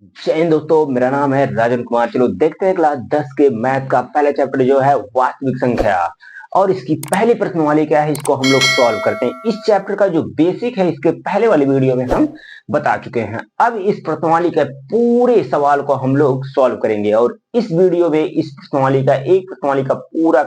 जय हिंद दोस्तों, मेरा नाम है राजन कुमार। चलो देखते हैं क्लास 10 के मैथ का पहला चैप्टर जो है वास्तविक संख्या। और इसकी पहली प्रश्नवाली क्या है, इसको हम लोग सॉल्व करते हैं। इस चैप्टर का जो बेसिक है इसके पहले वाली वीडियो में हम बता चुके हैं। अब इस प्रश्नवाली के पूरे सवाल को हम लोग सॉल्व करेंगे और इस वीडियो में इस प्रश्नवाली का एक प्रश्नवाली का पूरा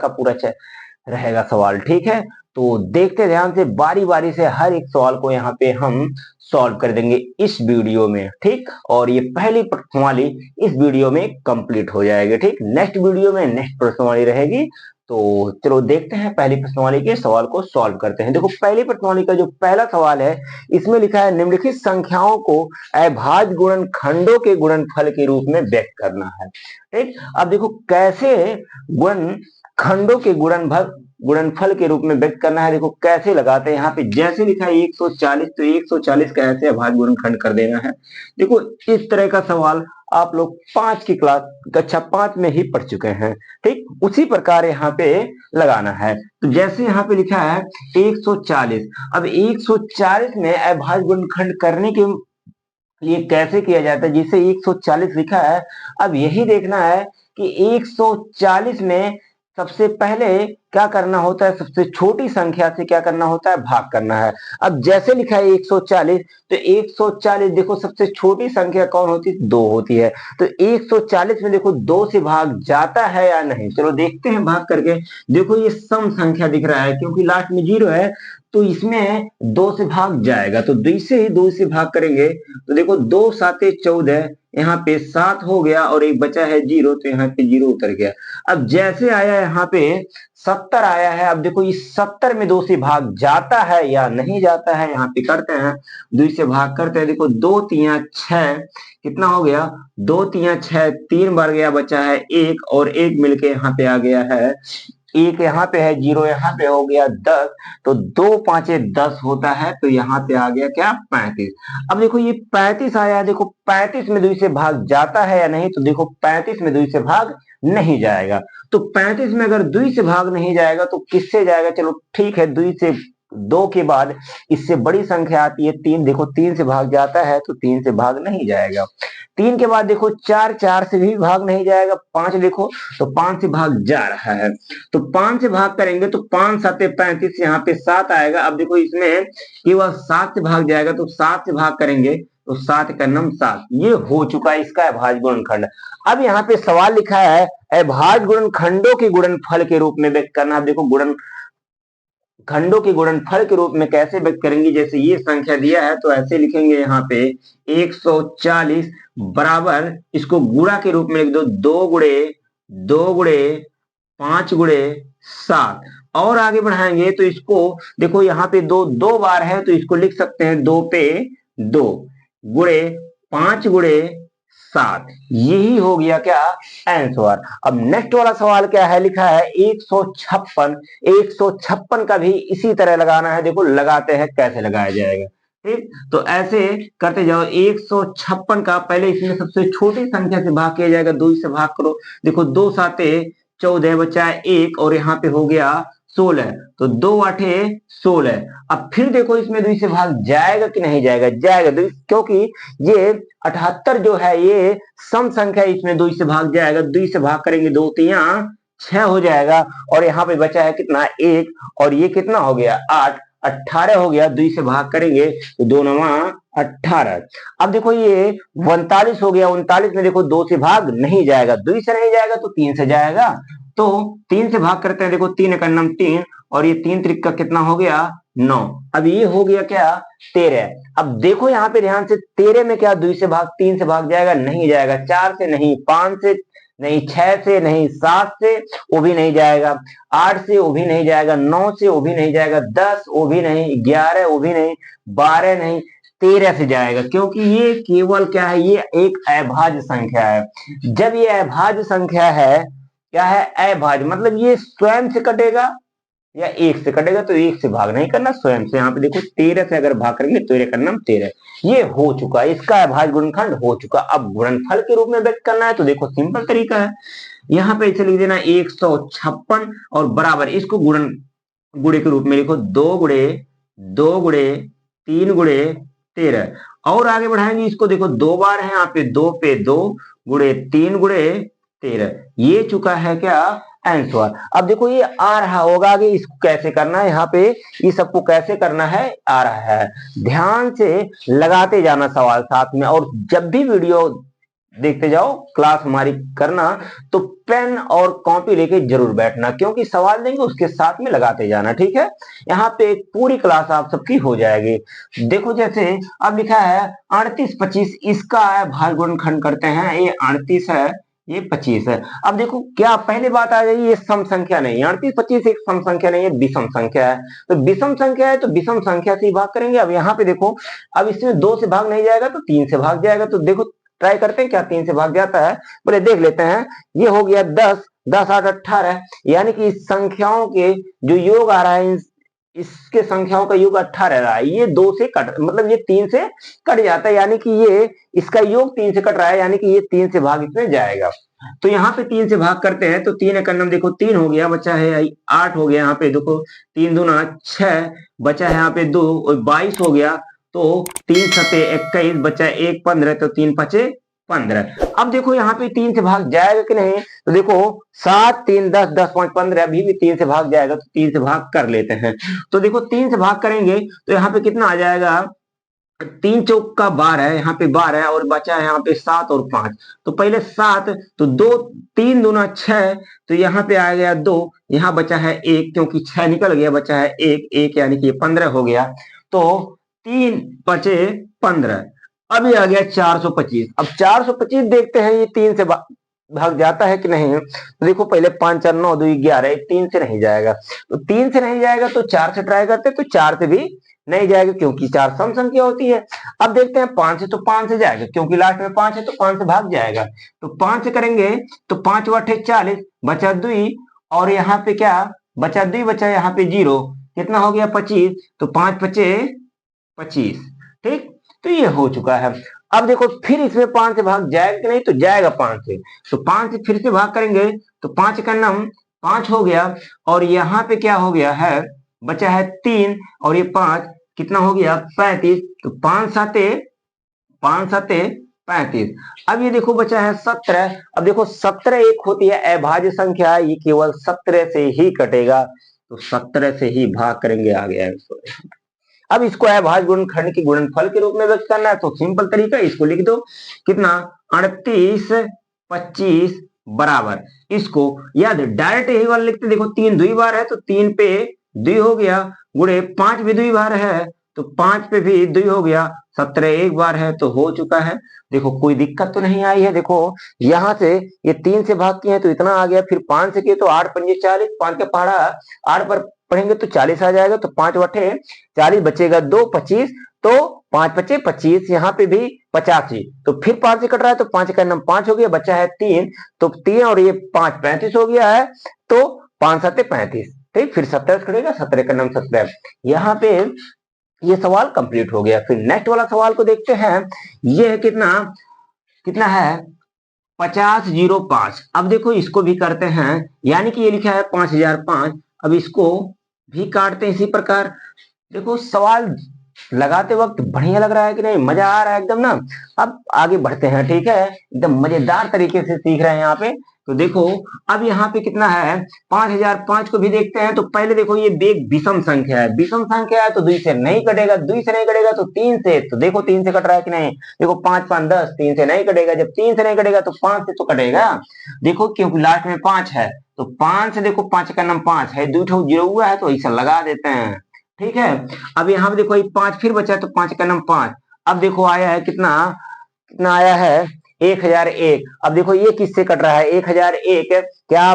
रहेगा सवाल। ठीक है, तो देखते ध्यान से, बारी बारी से हर एक सवाल को यहाँ पे हम सॉल्व कर देंगे इस वीडियो में। ठीक, और ये पहली प्रश्नवाली इस वीडियो में कंप्लीट हो जाएगी। ठीक, नेक्स्ट वीडियो में नेक्स्ट प्रश्नवाली रहेगी। तो चलो देखते हैं, पहली प्रश्नवाली के सवाल को सॉल्व करते हैं। देखो, पहली प्रश्नवाली का जो पहला सवाल है इसमें लिखा है निम्नलिखित संख्याओं को अभाज्य गुणनखंडों के गुणनफल के रूप में व्यक्त करना है। ठीक, अब देखो कैसे गुणनखंडों के गुणनफल के रूप में व्यक्त करना है। देखो कैसे लगाते हैं, यहाँ पे जैसे लिखा है 140, तो 140 का ऐसे अभाज्य गुणनखंड कर देना है। देखो इस तरह का सवाल आप लोग 5 की क्लास कक्षा 5 में ही पढ़ चुके हैं। ठीक, उसी प्रकार यहाँ पे लगाना है। तो जैसे यहाँ पे लिखा है 140, अब 140 में अभाज्य गुणनखंड करने के लिए कैसे किया जाता है, जिसे 140 लिखा है। अब यही देखना है कि 140 में सबसे पहले क्या करना होता है, सबसे छोटी संख्या से क्या करना होता है, भाग करना है। अब जैसे लिखा है 140, तो 140 देखो सबसे छोटी संख्या कौन होती है, 2 होती है। तो 140 में देखो 2 से भाग जाता है या नहीं, चलो देखते हैं भाग करके। देखो ये सम संख्या दिख रहा है क्योंकि लास्ट में 0 है, तो इसमें 2 से भाग जाएगा। तो 2 से भाग करेंगे तो देखो 2 साते 14, यहाँ पे 7 हो गया और एक बचा है 0, तो यहाँ पे 0 उतर गया। अब जैसे आया यहाँ पे 70 आया है, अब देखो इस 70 में 2 से भाग जाता है या नहीं जाता है, यहाँ पे करते हैं 2 से भाग करते हैं। देखो 2 तिया 6, कितना हो गया, 2 तिया 6, 3 बार गया, बचा है 1 और 1 मिलके यहाँ पे आ गया है, एक यहाँ पे है 0, यहाँ पे हो गया 10, तो 2 पांचे 10 होता है, तो यहाँ पे आ गया क्या, 35। अब देखो ये 35 आया है, देखो 35 में 2 से भाग जाता है या नहीं, तो देखो 35 में 2 से भाग नहीं जाएगा। तो 35 में अगर 2 से भाग नहीं जाएगा तो किससे जाएगा, चलो ठीक है, 2 से 2 के बाद इससे बड़ी संख्या आती है 3, देखो 3 से भाग जाता है तो 3 से भाग नहीं जाएगा। 3 के बाद देखो 4, 4 से भी भाग नहीं जाएगा। 5 देखो, तो 5 से भाग जा रहा है, तो 5 से भाग करेंगे तो 5 साते 35, यहाँ पे 7 आएगा। अब देखो इसमें केवल 7 से भाग जाएगा, तो 7 से भाग करेंगे तो 7 का नम 7, ये हो चुका है इसका अभाज्य गुणनखंड। अब यहाँ पे सवाल लिखा है अभाज्य गुणनखंडों के गुणनफल के रूप में व्यक्त करना। अब देखो गुणनखंडों के गुणनफल के रूप में कैसे व्यक्त करेंगे, जैसे ये संख्या दिया है तो ऐसे लिखेंगे यहाँ पे 140 बराबर, इसको गुणा के रूप में लिख दो, 2 गुणे 5 गुणे 7। और आगे बढ़ाएंगे तो इसको देखो यहाँ पे 2 बार है, तो इसको लिख सकते हैं 2 पे 2 गुणे 5 गुणे 7, यही हो गया क्या, आंसर। अब नेक्स्ट वाला सवाल क्या है, लिखा है 156। 156 का भी इसी तरह लगाना है। देखो लगाते हैं कैसे लगाया जाएगा। ठीक, तो ऐसे करते जाओ। 156 का पहले इसमें सबसे छोटी संख्या से भाग किया जाएगा, 2 से भाग करो। देखो 2 साते 14, बचा 1 और यहाँ पे हो गया 16, तो 2 आठे 16। अब फिर देखो इसमें 2 से भाग जाएगा कि नहीं जाएगा, जाएगा, क्योंकि ये 78 जो है ये सम संख्या, इसमें 2 से भाग जाएगा। 2 से भाग करेंगे 2 तिया 6 हो जाएगा, और यहाँ पे बचा है कितना, 1, और ये कितना हो गया 8, 18 हो गया। 2 से भाग करेंगे तो 2 नवा 18। अब देखो ये 39 हो गया, 39 में देखो 2 से भाग नहीं जाएगा, 2 से नहीं जाएगा तो 3 से जाएगा, तो 3 से भाग करते हैं। देखो 3 का नम 3, और ये 3 त्रिक का कितना हो गया 9। अब ये हो गया क्या, 13। अब देखो यहाँ पे ध्यान से, 13 में क्या 2 से भाग 3 से भाग जाएगा, नहीं जाएगा। 4 से नहीं, 5 से नहीं, 6 से नहीं, 7 से वो भी नहीं जाएगा, 8 से वो भी नहीं जाएगा, 9 से वो भी नहीं जाएगा, 10 वो भी नहीं, 11 वो भी नहीं, 12 नहीं, 13 से जाएगा, क्योंकि ये केवल क्या है, ये एक अभाज्य संख्या है। जब ये अभाज्य संख्या है, क्या है, अभाज्य, मतलब ये स्वयं से कटेगा या 1 से कटेगा, तो 1 से भाग नहीं करना, स्वयं से। यहाँ पे देखो 13 से अगर भाग करेंगे तो 13 का नाम 13, ये हो चुका है, इसका अभाज्य गुणनखंड हो चुका। अब गुणनफल के रूप में व्यक्त करना है, तो देखो सिंपल तरीका है, यहाँ पे इसे लिख देना 156 और बराबर, इसको गुणे के रूप में लिखो, 2 गुणे 2 गुणे 3 गुणे 13। और आगे बढ़ाएंगे इसको, देखो 2 बार है यहाँ पे, 2 पे 2 गुणे 3 गुणे 13, ये चुका है क्या आंसर। अब देखो ये आ रहा होगा आगे, इसको कैसे करना है, यहाँ पे ये सबको कैसे करना है आ रहा है। ध्यान से लगाते जाना सवाल साथ में, और जब भी वीडियो देखते जाओ क्लास हमारी करना, तो पेन और कॉपी लेके जरूर बैठना, क्योंकि सवाल देंगे उसके साथ में लगाते जाना, ठीक है। यहाँ पे पूरी क्लास आप सबकी हो जाएगी। देखो जैसे अब लिखा है 38 25, इसका भाग गुणनखंड करते हैं, ये 38 है, ये 25 है। अब देखो क्या पहले बात आ गई, ये सम संख्या नहीं, 38 25 एक सम संख्या नहीं है, विषम संख्या है। तो विषम संख्या है तो विषम संख्या से ही भाग करेंगे। अब यहाँ पे देखो, अब इसमें 2 से भाग नहीं जाएगा तो 3 से भाग जाएगा। तो देखो ट्राई करते हैं क्या 3 से भाग जाता है, बोले देख लेते हैं। ये हो गया 10, 10 8 18, यानी कि इस संख्याओं के जो योग आ रहा है, इसके संख्याओं का योग 18 रहा है। ये 2 से कट, मतलब ये 3 से कट जाता है, यानी कि ये इसका योग 3 से कट रहा है, यानी कि ये 3 से भाग इसमें जाएगा। तो यहाँ पे 3 से भाग करते हैं, तो 3 एकम देखो 3 हो गया, बचा है 8 हो गया, यहाँ पे देखो 3 दूना 6, बचा है यहाँ पे 2 और 22 हो गया। तो 3 सते 21, बचा 1 15, तो 3 पचे 15। अब देखो यहाँ पे 3 से भाग जाएगा कि नहीं, तो देखो 7 3 10 10 5 15, अभी भी 3 से भाग जाएगा, तो 3 से भाग कर लेते हैं। तो देखो 3 से भाग करेंगे तो यहाँ पे कितना आ जाएगा, 3 चौक का 12 है, यहाँ पे 12 है, और बचा है यहाँ पे 7 और 5। तो पहले 7, तो 2 3 दूना 6, तो यहाँ पे आ गया 2, यहाँ बचा है 1, क्योंकि 6 निकल गया, बचा है 1 1, यानी कि 15 हो गया। तो 3 बचे 15। अभी आ गया 425। अब 425 देखते हैं ये 3 से भाग जाता है कि नहीं। तो देखो पहले 5 4 9 2 11, 3 से नहीं जाएगा। तो 3 से नहीं जाएगा तो 4 से ट्राई करते, तो 4 से भी नहीं जाएगा, क्योंकि 4 सम संख्या होती है। अब देखते हैं 5 से, तो 5 से जाएगा, क्योंकि लास्ट में 5 है, तो 5 से भाग जाएगा। तो 5 से करेंगे तो 5 8 40, बचा 2, और यहाँ पे क्या बचा 2, बचा यहाँ पे 0, कितना हो गया 25। तो 5 पचे 25, ठीक। तो ये हो चुका है। अब देखो फिर इसमें 5 से भाग जाएगा कि नहीं, तो जाएगा 5 से। तो 5 से फिर से भाग करेंगे, तो 5 का नाम 5 हो गया, और यहाँ पे क्या हो गया है, बचा है 3, और ये 5 कितना हो गया 35। तो 5 साते 35। अब ये देखो बचा है 17। अब देखो 17 एक होती है अभाज्य संख्या, ये केवल 17 से ही कटेगा, तो 17 से ही भाग करेंगे, आ गया। अब इसको अभाज्य गुणनखंड के गुणनफल के रूप में व्यक्त करना है, तो सिंपल तरीका, इसको लिख दो कितना 38 25 बराबर, इसको याद डायरेक्ट यही वाला लिखते, देखो 3 दुई बार है, तो 3 पे 2 हो गया, गुणे 5 भी 2 बार है, तो 5 पे भी 2 हो गया, 17 एक बार है, तो हो चुका है। देखो कोई दिक्कत तो नहीं आई है। देखो यहाँ से ये 3 से भाग किए तो इतना आ गया, फिर 5 से किए तो 8 पंजे 40, 5 का पहाड़ा 8 पर पढ़ेंगे तो 40 आ जाएगा, तो 5 बटे 40, बचेगा 2 25, तो 5 बचे 25, यहाँ पे भी 85, तो फिर 5 से कट रहा है, तो 5 का नाम 5 हो गया, बचा है 3, तो 3 और ये 5 35 हो गया है, तो 5 7 35, ठीक। फिर 17 करेगा, 17 का नाम 17। यहाँ पे ये सवाल कंप्लीट हो गया। फिर नेक्स्ट वाला सवाल को देखते हैं। ये है कितना कितना है 5005। अब देखो इसको भी करते हैं, यानी कि ये लिखा है 5005। अब इसको भी काटते हैं इसी प्रकार। देखो सवाल लगाते वक्त बढ़िया लग रहा है कि नहीं, मजा आ रहा है एकदम ना। अब आगे बढ़ते हैं, ठीक है, एकदम मजेदार तरीके से सीख रहे हैं यहाँ पे। तो देखो अब यहाँ पे कितना है 5005 को भी देखते हैं। तो पहले देखो ये एक विषम संख्या है, विषम संख्या है तो 2 से नहीं कटेगा, 2 से नहीं कटेगा तो 3 से, तो देखो 3 से कट रहा है कि नहीं। देखो 5 5 10, 3 से नहीं कटेगा, जब 3 से नहीं कटेगा तो 5 से तो कटेगा। देखो क्योंकि लास्ट में 5 है, तो 5 से देखो 5 का नाम 5 है, 2 जीरो हुआ है, तो ऐसा लगा देते हैं, ठीक है। अब यहाँ पे देखो 5 फिर बचा, तो 5 का नाम 5। अब देखो आया है कितना कितना आया है 1001। अब देखो ये किससे कट रहा है 1001, क्या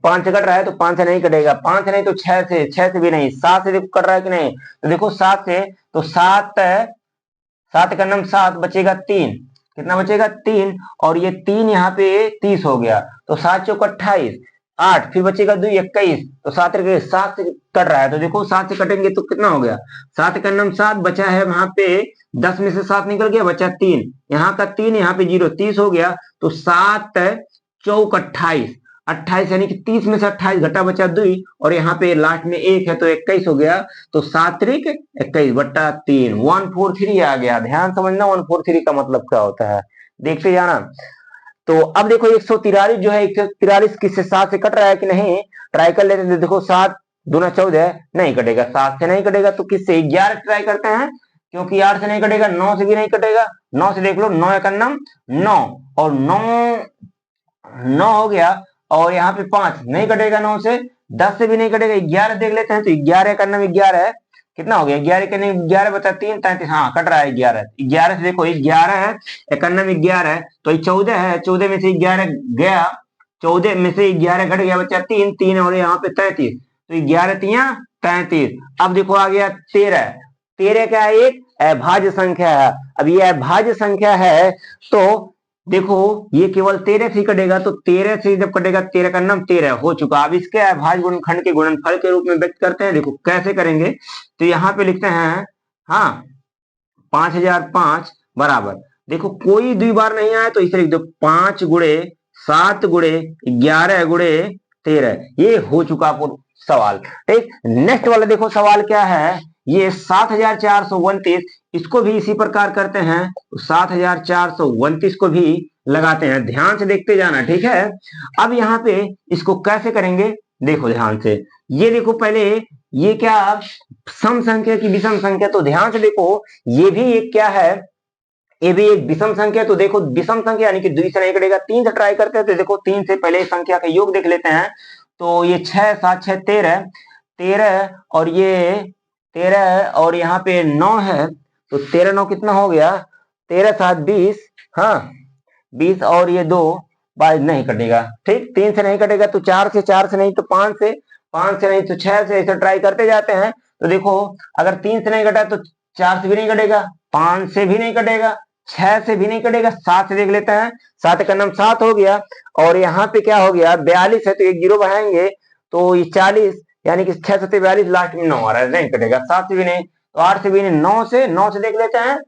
5 से कट रहा है, तो 5 से नहीं कटेगा, 5 से नहीं तो 6 से, 6 से भी नहीं, 7 से देखो कट रहा है कि नहीं। तो देखो 7 से, तो 7 का नाम 7, बचेगा 3, कितना बचेगा 3, और ये 3 यहाँ पे 30 हो गया, तो 7 चौक 28, 8 फिर बचेगा 2 21, तो 7 से कट रहा है, तो देखो 7 से कटेंगे तो कितना हो गया 7 का नाम 7, बचा है वहां पे 10 में से 7 निकल गया, बचा 3, यहाँ का 3, यहाँ पे 0 30 हो गया, तो 7 चौक 28। 28 यानी कि 30 में से 28 घटा बचा 2 और यहाँ पे लास्ट में 1 है तो 21 हो गया। तो 7 त्रिक 21 बट्टा 3 143 आ गया। ध्यान समझना 143 का मतलब क्या होता है, देखते जाना। तो अब देखो 143 जो है 143 किससे 7 से कट रहा है कि नहीं, ट्राई कर लेते हैं। देखो 7 दूना 14 नहीं कटेगा, 7 से नहीं कटेगा तो किससे 11 ट्राई करते हैं, क्योंकि 8 से नहीं कटेगा, 9 से भी नहीं कटेगा। 9 से देख लो, 9 एक नम 9 और 9 9 हो गया और यहाँ पे 5 नहीं कटेगा, 9 से 10 से भी नहीं कटेगा। 11 देख लेते हैं तो 11 का नाम 11 है, कितना हो गया 11 के नहीं 11 बता 3 33, हाँ कट रहा है 11। 11 से देखो 11 है, इक्यानवे 11 है तो 14 है, 14 में से 11 गया, 14 में से 11 घट गया बच्चा 3 3 और यहाँ पे 33, तो 11 तिया 33। अब देखो आ गया 13, 13 क्या है एक अभाज्य संख्या है। अब ये अभाज्य संख्या है तो देखो ये केवल 13 से ही कटेगा, तो 13 से जब कटेगा 13 का नाम 13 हो चुका। अब इसके अभाज्य गुणनखंड के गुणनफल के रूप में व्यक्त करते हैं। देखो कैसे करेंगे, तो यहाँ पे लिखते हैं हाँ 5005 बराबर, देखो कोई 2 बार नहीं आया तो इसे लिख दो 5 गुणे 7 गुणे 11 गुणे 13, ये हो चुका सवाल। ठीक, नेक्स्ट वाला देखो सवाल क्या है, ये 7429, इसको भी इसी प्रकार करते हैं, 7429 को भी लगाते हैं। ध्यान से देखते जाना, ठीक है। अब यहाँ पे इसको कैसे करेंगे देखो ध्यान से, ये देखो पहले ये क्या सम संख्या की विषम संख्या, तो ध्यान से देखो ये भी एक क्या है, ये भी एक विषम संख्या। तो देखो विषम संख्या यानी कि 2 से नहीं कटेगा, 3 से ट्राई करते हैं तो देखो 3 से पहले संख्या का योग देख लेते हैं। तो ये 6 7 6 13 13 और ये 13 और यहाँ पे 9 है, तो 13 9 कितना हो गया 13 7 20, हाँ 20 और ये 2 22 नहीं कटेगा। ठीक, 3 से नहीं कटेगा तो 4 से नहीं तो 5 से, 5 से नहीं तो 6 से, ऐसे ट्राई करते जाते हैं। तो देखो अगर 3 से नहीं कटा तो 4 से भी नहीं कटेगा, 5 से भी नहीं कटेगा, 6 से भी नहीं कटेगा, 7 से देख लेते हैं। 7 का नाम 7 हो गया और यहाँ पे क्या हो गया 42 है तो एक 0 बढ़ाएंगे तो ये 40, यानी कि 6 7 42, लास्ट में 9 आ रहा है, नहीं कटेगा। 7 से भी नहीं तो 8 से भी नहीं, 9 से देख लेते हैं,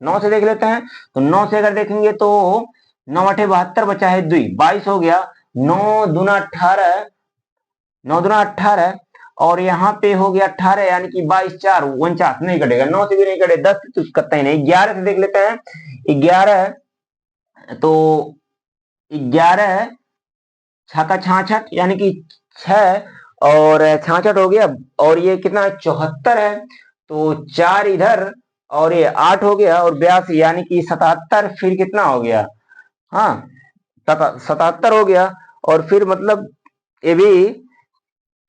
9 से देख लेते हैं। तो 9 से अगर देखेंगे तो 9 8 72 बचा है 2 22 हो गया, 9 दूना 18, 9 दूना 18 और यहाँ पे हो गया 18 यानी कि 22 4 49, नहीं कटेगा। 9 से भी नहीं कटे, 10 से तो कतई नहीं। 11 से देख लेते हैं, 11 तो 11 छक्का 66 यानी कि 6 और 66 हो गया और ये कितना 74 है, तो 4 इधर और ये 8 हो गया और 82 यानी कि 77, फिर कितना हो गया हाँ 77 हो गया। और फिर मतलब ये भी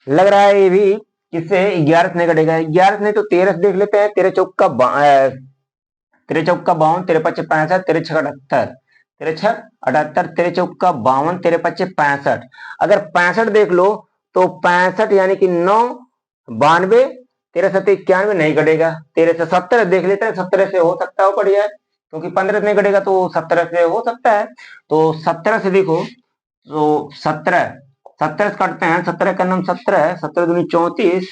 लग रहा है, ये भी किससे 11 से नहीं कटेगा, 11 से नहीं तो 13 से देख लेते हैं। 13 चौका 52, 13 पच्चे 65, 13 छक 78, 13 छक 78, 13 चौका 52, 13 पच्चे 65। अगर 65 देख लो तो 65 यानी कि 9 92, 13 7 91 नहीं कटेगा। 13 से 17 देख लेते हैं, 17 से हो सकता है वो कट जाए, क्योंकि 15 से नहीं कटेगा तो 17 से हो सकता है। तो 17 से देखो तो 17 से कटते हैं, 17 का नाम 17 है, 17 दूनी 34,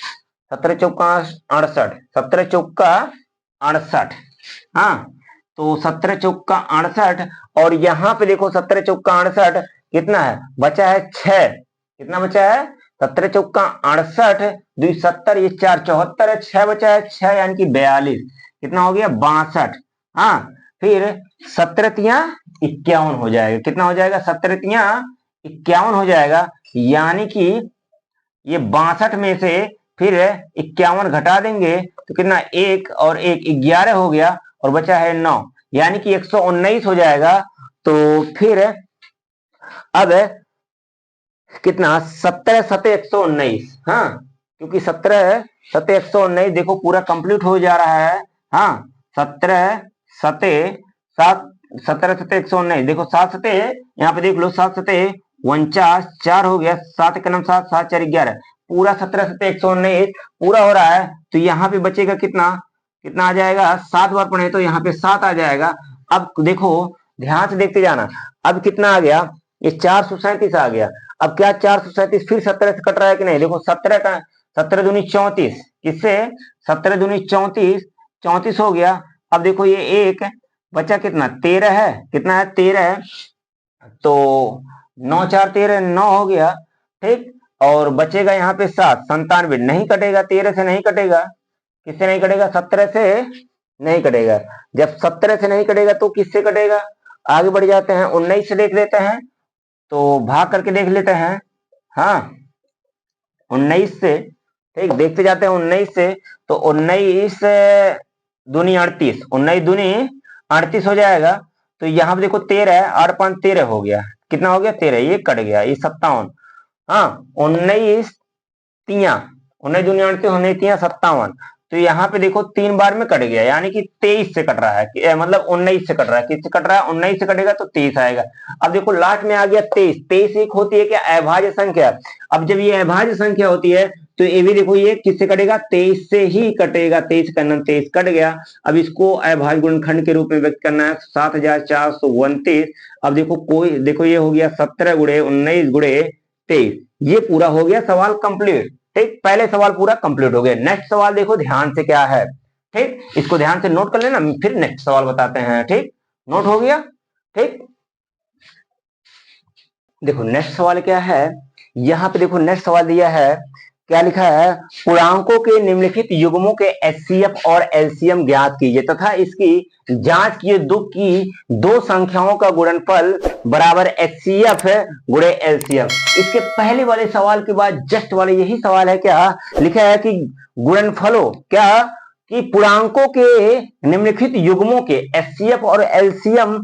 17 चौका 68, 17 चौका 68, हाँ तो 17 चौका 68 और यहाँ पे देखो 17 चौका 68 कितना है बचा है 6, कितना बचा है 17 चौका 68 2 70, ये 4 74 है, 6 बचा है 6 यानी कि 42, कितना हो गया 62, हाँ फिर 17 तिया 51 हो जाएगा, कितना हो जाएगा 17 तिया 51 हो जाएगा, यानी कि ये 62 में से फिर 51 घटा देंगे तो कितना 1 और 1 11 हो गया और बचा है 9, यानी कि 119 हो जाएगा। तो फिर अब कितना 17 7 119, हाँ क्योंकि 17 7 119 देखो पूरा कंप्लीट हो जा रहा है, हाँ 17 7 7 17 7 119, देखो 7 7 यहाँ पे देख लो 7 7 49, 4 हो गया, 7 का नाम 7 7 4 11, पूरा 17 7 119 पूरा हो रहा है। तो यहाँ पे बचेगा कितना, कितना आ जाएगा 7 बार पढ़े तो यहाँ पे 7 आ जाएगा। अब देखो ध्यान से देखते जाना, अब कितना आ गया ये 437 आ गया। अब क्या 437 फिर 17 से कट रहा है कि नहीं, देखो 17 का 17 दूनी 34, किससे 17 दूनी 34, 34 हो गया। अब देखो ये एक बचा कितना 13 है, कितना है 13 है, तो 9 4 13, 9 हो गया। ठीक, और बचेगा यहाँ पे 7, 97 नहीं कटेगा, 13 से नहीं कटेगा। किससे नहीं कटेगा? 17 से नहीं कटेगा। जब 17 से नहीं कटेगा तो किससे कटेगा? आगे बढ़ जाते हैं, 19 से देख लेते हैं, तो भाग करके देख लेते हैं। हाँ, 19 से, ठीक, देखते जाते हैं 19 से, तो 19 दूनी 38, 19 दूनी 38 हो जाएगा। तो यहाँ पे देखो 13 है, 8 5 13 हो गया। कितना हो गया? 13, ये कट गया, ये 57। हाँ, 19 तिया, 19 दूनी 38, 19 तिया 57। तो यहाँ पे देखो 3 बार में कट गया, यानी कि 23 से कट रहा है, मतलब 19 से कट रहा है। किससे कट रहा है? 19 से कटेगा तो 23 आएगा। अब देखो लास्ट में आ गया 23। 23 एक होती है क्या? अभाज्य संख्या। अब जब ये अभाज्य संख्या होती है तो ये भी देखो ये किससे कटेगा? 23 से ही कटेगा। 23 का 23 कट गया। अब इसको अभाज्य गुणनखंड के रूप में व्यक्त करना है, 7429। अब देखो ये हो गया 17 गुणे 19 गुणे 23। ये पूरा हो गया सवाल कंप्लीट। ठीक, पहले सवाल पूरा कंप्लीट हो गया। नेक्स्ट सवाल देखो ध्यान से क्या है। ठीक, इसको ध्यान से नोट कर लेना, फिर नेक्स्ट सवाल बताते हैं। ठीक, नोट हो गया? ठीक, देखो नेक्स्ट सवाल क्या है। यहाँ पे देखो नेक्स्ट सवाल दिया है, क्या लिखा है? पूर्णांकों के निम्नलिखित युग्मों के एचसीएफ और एलसीएम ज्ञात कीजिए तथा इसकी जांच कीजिए दो संख्याओं का गुणनफल बराबर एचसीएफ गुणे एलसीएम। इसके पहले वाले सवाल के बाद जस्ट वाले यही सवाल है। क्या लिखा है कि गुणनफलों, क्या कि पूर्णांकों के निम्नलिखित युग्मों के एचसीएफ और एलसीएम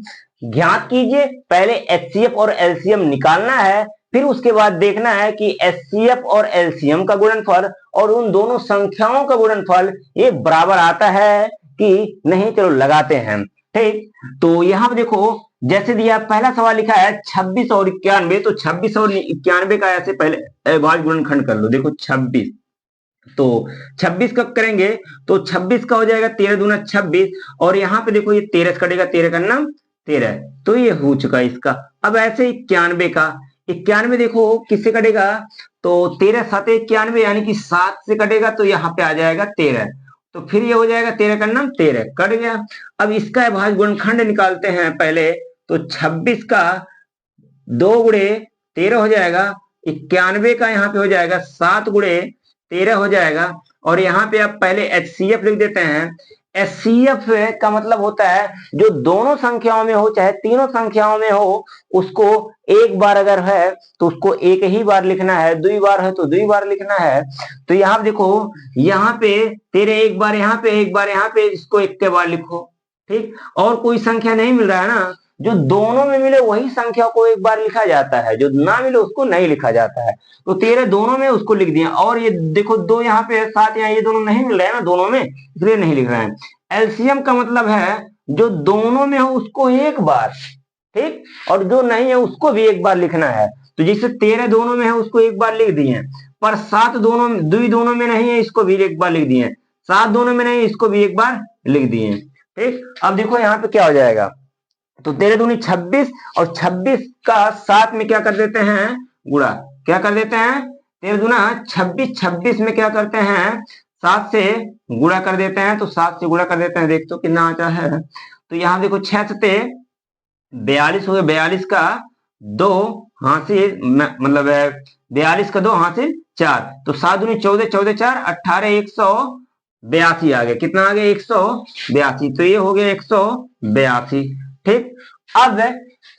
ज्ञात कीजिए। पहले एचसीएफ और एलसीएम निकालना है, फिर उसके बाद देखना है कि एचसीएफ और एलसीएम का गुणनफल और उन दोनों संख्याओं का गुणनफल ये बराबर आता है कि नहीं। चलो लगाते हैं। ठीक, तो यहाँ पे देखो जैसे दिया, पहला सवाल लिखा है 26 और 91, तो 26 और 91 का ऐसे पहले अभाज्य गुणनखंड कर लो। देखो 26, तो 26 कब करेंगे? तो 26 का हो जाएगा 13 दूना 26, और यहाँ पे देखो ये 13 से कटेगा, 13 का नाम 13, तो ये हो चुका इसका। अब ऐसे 91 का, 91 देखो किससे कटेगा? तो 13 7 91, यानी कि 7 से कटेगा, तो यहाँ पे आ जाएगा 13, तो फिर ये हो जाएगा 13 का नाम 13, कट गया। अब इसका अभाज्य गुणनखंड निकालते हैं पहले, तो 26 का 2 गुणे 13 हो जाएगा, 91 का यहाँ पे हो जाएगा 7 गुणे 13 हो जाएगा, और यहाँ पे आप पहले एचसीएफ लिख देते हैं। एचसीएफ का मतलब होता है जो दोनों संख्याओं में हो, चाहे तीनों संख्याओं में हो, उसको एक बार अगर है तो उसको एक ही बार लिखना है, 2 बार है तो 2 बार लिखना है। तो यहाँ देखो, यहाँ पे तेरे एक बार, यहाँ पे एक बार, यहाँ पे इसको एक के बार लिखो। ठीक, और कोई संख्या नहीं मिल रहा है ना, जो दोनों में मिले वही संख्या को एक बार लिखा जाता है, जो ना मिले उसको नहीं लिखा जाता है। तो 13 दोनों में, उसको लिख दिया। और ये देखो 2 यहाँ पे है, 7 यहाँ, ये दोनों नहीं मिल रहे हैं ना दोनों में, इसलिए नहीं लिख रहे हैं। एलसीएम का मतलब है जो दोनों में हो उसको एक बार, ठीक, और जो नहीं है उसको भी एक बार लिखना है। तो जैसे 13 दोनों में है उसको एक बार लिख दिए, पर 7 दोनों, 2 दोनों में नहीं है, इसको भी एक बार लिख दिए, 7 दोनों में नहीं है, इसको भी एक बार लिख दिए। ठीक, अब देखो यहाँ पे क्या हो जाएगा, तो 13 दूनी 26, और 26 का 7 में क्या कर देते हैं? गुणा। क्या कर देते हैं? 13 दूना 26, 26 में क्या करते हैं? 7 से गुणा कर देते हैं, तो 7 से गुणा कर देते हैं। देख तो कितना आता है, तो यहाँ देखो 6 सते 42 हो गया, 42 का 2 हासिल, मतलब 42 का 2 हासिल 4, तो 7 दूनी 14, 14 4 18, 182 आ गया। कितना आ गया? 182, तो ये हो गया 182। ठीक, अब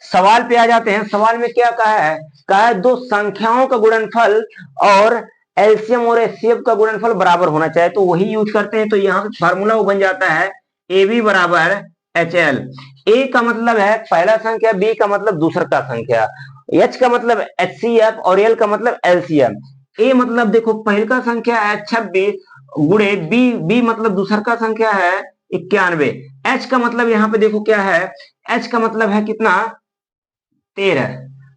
सवाल पे आ जाते हैं। सवाल में क्या कहा है? कहा है दो संख्याओं का गुणनफल और एलसीएम और एचसीएफ का गुणनफल बराबर होना चाहिए, तो वही यूज करते हैं। तो यहाँ पे फार्मूला वो बन जाता है ए बी बराबर एच एल। ए का मतलब है पहला संख्या, बी का मतलब दूसरा का संख्या, एच का मतलब एचसीएफ और एल का मतलब एलसीएम। ए मतलब देखो पहल का संख्या है 26 गुणे बी, बी मतलब दूसरा का संख्या है 91। एच का मतलब यहाँ पे देखो क्या है? एच का मतलब है कितना? 13।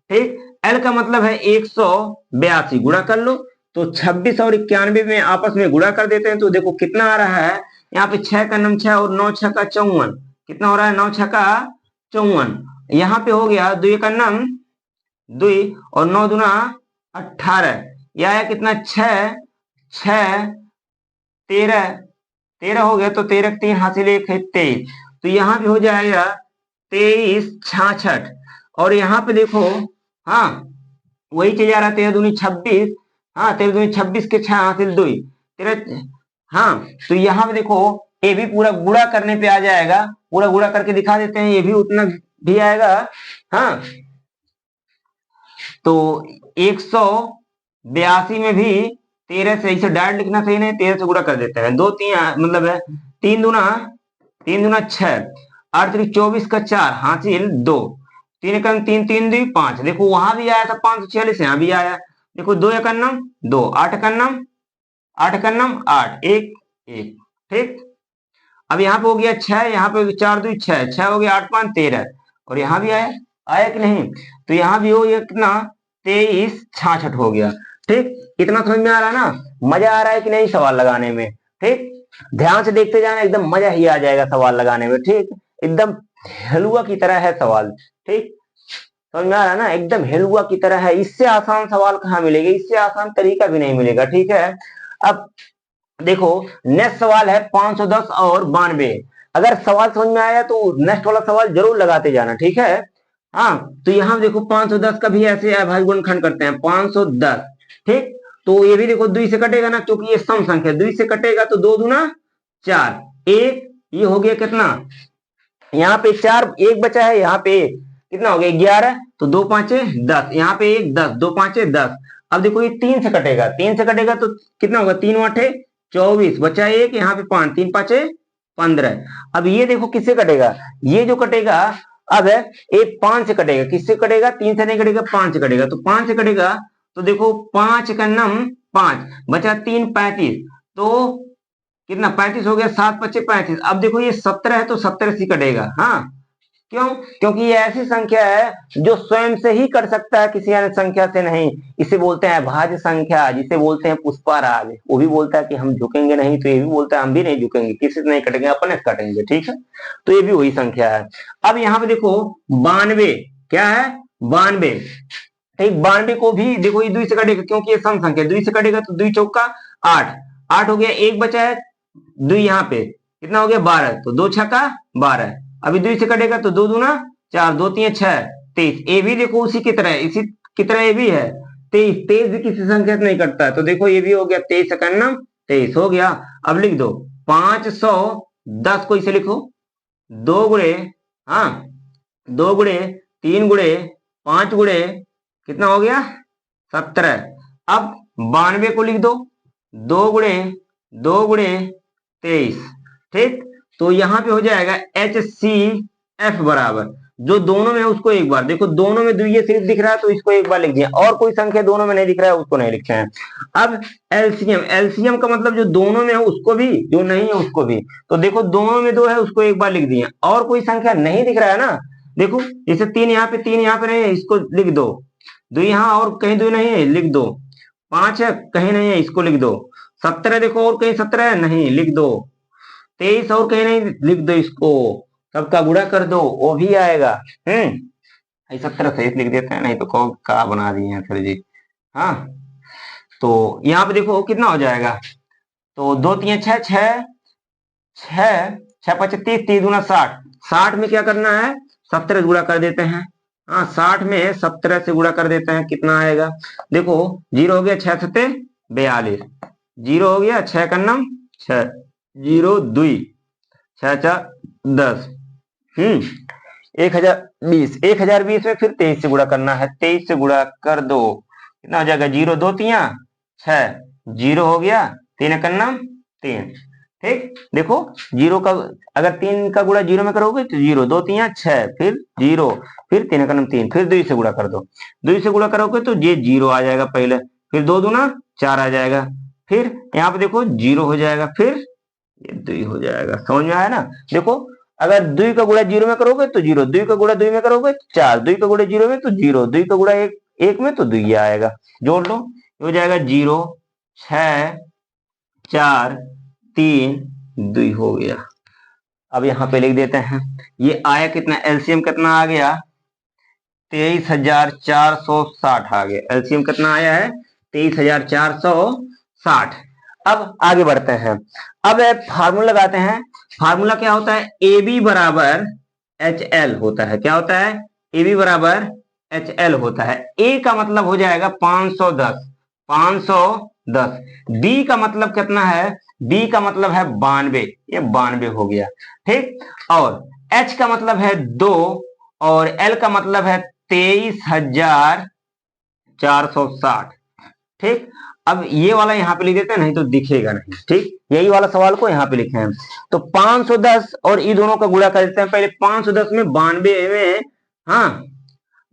ठीक, एल का मतलब है 182, गुणा कर लो। तो 26 और 91 में आपस में गुणा कर देते हैं, तो देखो कितना आ रहा है। यहाँ पे 6 का नम 6 और 9 6 का 54, कितना हो रहा है? 9 6 का 54। यहाँ पे हो गया 2 का नम 2 और 9 दूना 18, यह है कितना? 6 6 13, 13 हो गया, तो 13 3 हासिल 1 है 23, तो यहाँ पे हो जाएगा 23 66। और यहाँ पे देखो हाँ वही चीज आ रहा है, 13 दूनी 26। हाँ 13 दूनी 26 के 6 हासिल 2 तेरह। हाँ तो यहाँ पे देखो ये भी पूरा गुणा करने पे आ जाएगा, पूरा गुणा करके दिखा देते हैं, ये भी उतना भी आएगा। हाँ तो 182 में भी 13 से, इसे डायरेक्ट लिखना सही नहीं, 13 से गुणा कर देते हैं। दो तीन मतलब है 3 दूना 6, 8 3 24 का 4 हासिल 2, 3 1 3 3 2 5। देखो वहां भी आया था 546, यहाँ भी आया। देखो 2 1 2, 8 1 8 1 1। ठीक, अब यहाँ पे हो गया 6, यहाँ पे 4 2 6, 6 हो गया 8 5 13, और यहाँ भी आया, आया कि नहीं? तो यहाँ भी हो गया कितना, 23 66 हो गया। ठीक, इतना समझ में आ रहा है ना? मजा आ रहा है कि नहीं सवाल लगाने में? ठीक, ध्यान से देखते जाना, एकदम मजा ही आ जाएगा सवाल लगाने में। ठीक, एकदम हलवा की तरह है सवाल। ठीक, समझ में आ रहा है ना? एकदम हलवा की तरह है, इससे आसान सवाल कहाँ मिलेगा, इससे आसान तरीका भी नहीं मिलेगा। ठीक है, अब देखो नेक्स्ट सवाल है 510 और 92। अगर सवाल समझ में आया तो नेक्स्ट वाला सवाल जरूर लगाते जाना। ठीक है, हाँ तो यहाँ देखो 510 का भी ऐसे अभाज्य गुणनखंड करते हैं 510। ठीक, तो ये भी देखो 2 से कटेगा ना, क्योंकि ये सम संख्या 2 से कटेगा तो 2 दूना 4 1, ये हो गया कितना, यहाँ पे 4 एक बचा है, यहाँ पे कितना हो गया 11, तो 2 5 10, यहाँ पे 1 10, 2 5 10। अब देखो ये 3 से कटेगा, 3 से कटेगा तो कितना होगा, 3 8 24, बचा 1, यहाँ पे 5, 3 5 15। अब ये देखो किससे कटेगा, ये जो कटेगा अब है ये 5 से कटेगा, किससे कटेगा, 3 से नहीं कटेगा, 5 से कटेगा। तो 5 से कटेगा तो देखो 5 का नम 5, बचा 3 35, तो कितना 35 हो गया, 7 5 35। अब देखो ये 17 है तो 17 से कटेगा। हाँ क्यों, क्योंकि ये ऐसी संख्या है जो स्वयं से ही कर सकता है, किसी अन्य संख्या से नहीं। इसे बोलते हैं भाज्य संख्या, जिसे बोलते हैं पुष्पाराज। वो भी बोलता है कि हम झुकेंगे नहीं, तो ये भी बोलता है हम भी नहीं झुकेंगे, किसी से नहीं कटेंगे, अपने से कटेंगे। ठीक है, तो ये भी वही संख्या है। अब यहाँ पे देखो 92 क्या है, 92। ठीक, 92 को भी देखो ये 2 से कटेगा, क्योंकि ये सम संख्या, 2 से कटेगा तो 2 चौका 8, 8 हो गया, एक बचा है 2, यहाँ पे कितना हो गया 12, तो 2 छक्का 12। अभी 2 से कटेगा तो 2 दूना 4, 2 3 6 23। ये भी देखो उसी की तरह, इसी की तरह ये भी है 23, 23 भी किसी संख्या से नहीं कटता है। तो देखो ये भी हो गया 23 इक्यावन 23 हो गया। अब लिख दो 510 को इसे लिखो 2 गुणे, हाँ 2 गुणे 3 गुणे 5 गुणे कितना हो गया 17। अब 92 को लिख दो 2 गुणे 2 गुणे 23। ठीक, तो यहाँ पे हो जाएगा HCF बराबर, जो दोनों में है उसको एक बार देखो, दोनों में द्वितीय सिर्फ दिख रहा है तो इसको एक बार लिख दिया, और कोई संख्या दोनों में नहीं दिख रहा है उसको नहीं लिखते हैं। अब एलसीएम, एलसीएम का मतलब जो दोनों में है उसको भी, जो नहीं है उसको भी। तो देखो दोनों में 2 है उसको एक बार लिख दिया, और कोई संख्या नहीं दिख रहा है ना, देखो जैसे 3 यहाँ पे, 3 यहाँ पे नहीं है, इसको लिख दो, 2 यहाँ और कहीं 2 नहीं है, लिख दो, 5 है कहीं नहीं है, इसको लिख दो, 17 देखो और कहीं 17 है नहीं, लिख दो, 23 और कहीं नहीं, लिख दो, इसको सबका गुणा कर दो वो भी आएगा। 17 सही लिख देते हैं, नहीं तो कहो का बना दिए हैं सर जी। हाँ तो यहाँ पे देखो कितना हो जाएगा, तो 2 3 6 6 6 6 5 30, 30 दूना 60, 60 में क्या करना है 17 से गुणा कर देते हैं। हाँ 60 में 17 से गुणा कर देते हैं, कितना आएगा, देखो 0 हो गया 6 सत्ते 42, 0 हो गया 6 का नम 6, 0 2 6 4 10, 1020, 1020 में फिर 23 से गुणा करना है, 23 से गुणा कर दो कितना हो जाएगा, 0 2 3 6, 0 हो गया 3 का नम 3। ठीक, देखो 0 का अगर 3 का गुणा 0 में करोगे तो 0 2 3 6, फिर 0, फिर 3 का नम 3, फिर 2 से गुणा कर दो, 2 से गुणा करोगे तो ये 0 आ जाएगा पहले, फिर 2 दूना 4 आ जाएगा, फिर यहाँ पे देखो 0 हो जाएगा, फिर ये 2 हो जाएगा। समझ में आया ना? देखो अगर 2 का गुणा 0 में करोगे तो 0, 2 का गुणा 2 में करोगे तो 4, 2 का गुणा 0 में तो 0, 2 का गुणा 1 में तो 2 आएगा, जोड़ लो, हो जाएगा 0 6 4 3 2 हो गया। अब यहाँ पे लिख देते हैं, ये आया कितना, एलसीएम कितना आ गया 23,460 आ गया, एलसीएम कितना आया है 23,460। अब आगे बढ़ते हैं, अब फार्मूला लगाते हैं। फार्मूला क्या होता है, ए बी बराबर एच एल होता है, क्या होता है, ए बी बराबर HL होता है। A का मतलब हो जाएगा 510, 510। B का मतलब कितना है? B का मतलब है 92, ये 92 हो गया। ठीक, और H का मतलब है 2 और L का मतलब है 23,460। ठीक, अब ये वाला यहाँ पे लिख देते हैं, नहीं तो दिखेगा नहीं। ठीक, यही वाला सवाल को यहाँ पे लिखे हैं। तो 510 और ये दोनों का गुणा कर देते हैं। पहले 510 में 92 में, हाँ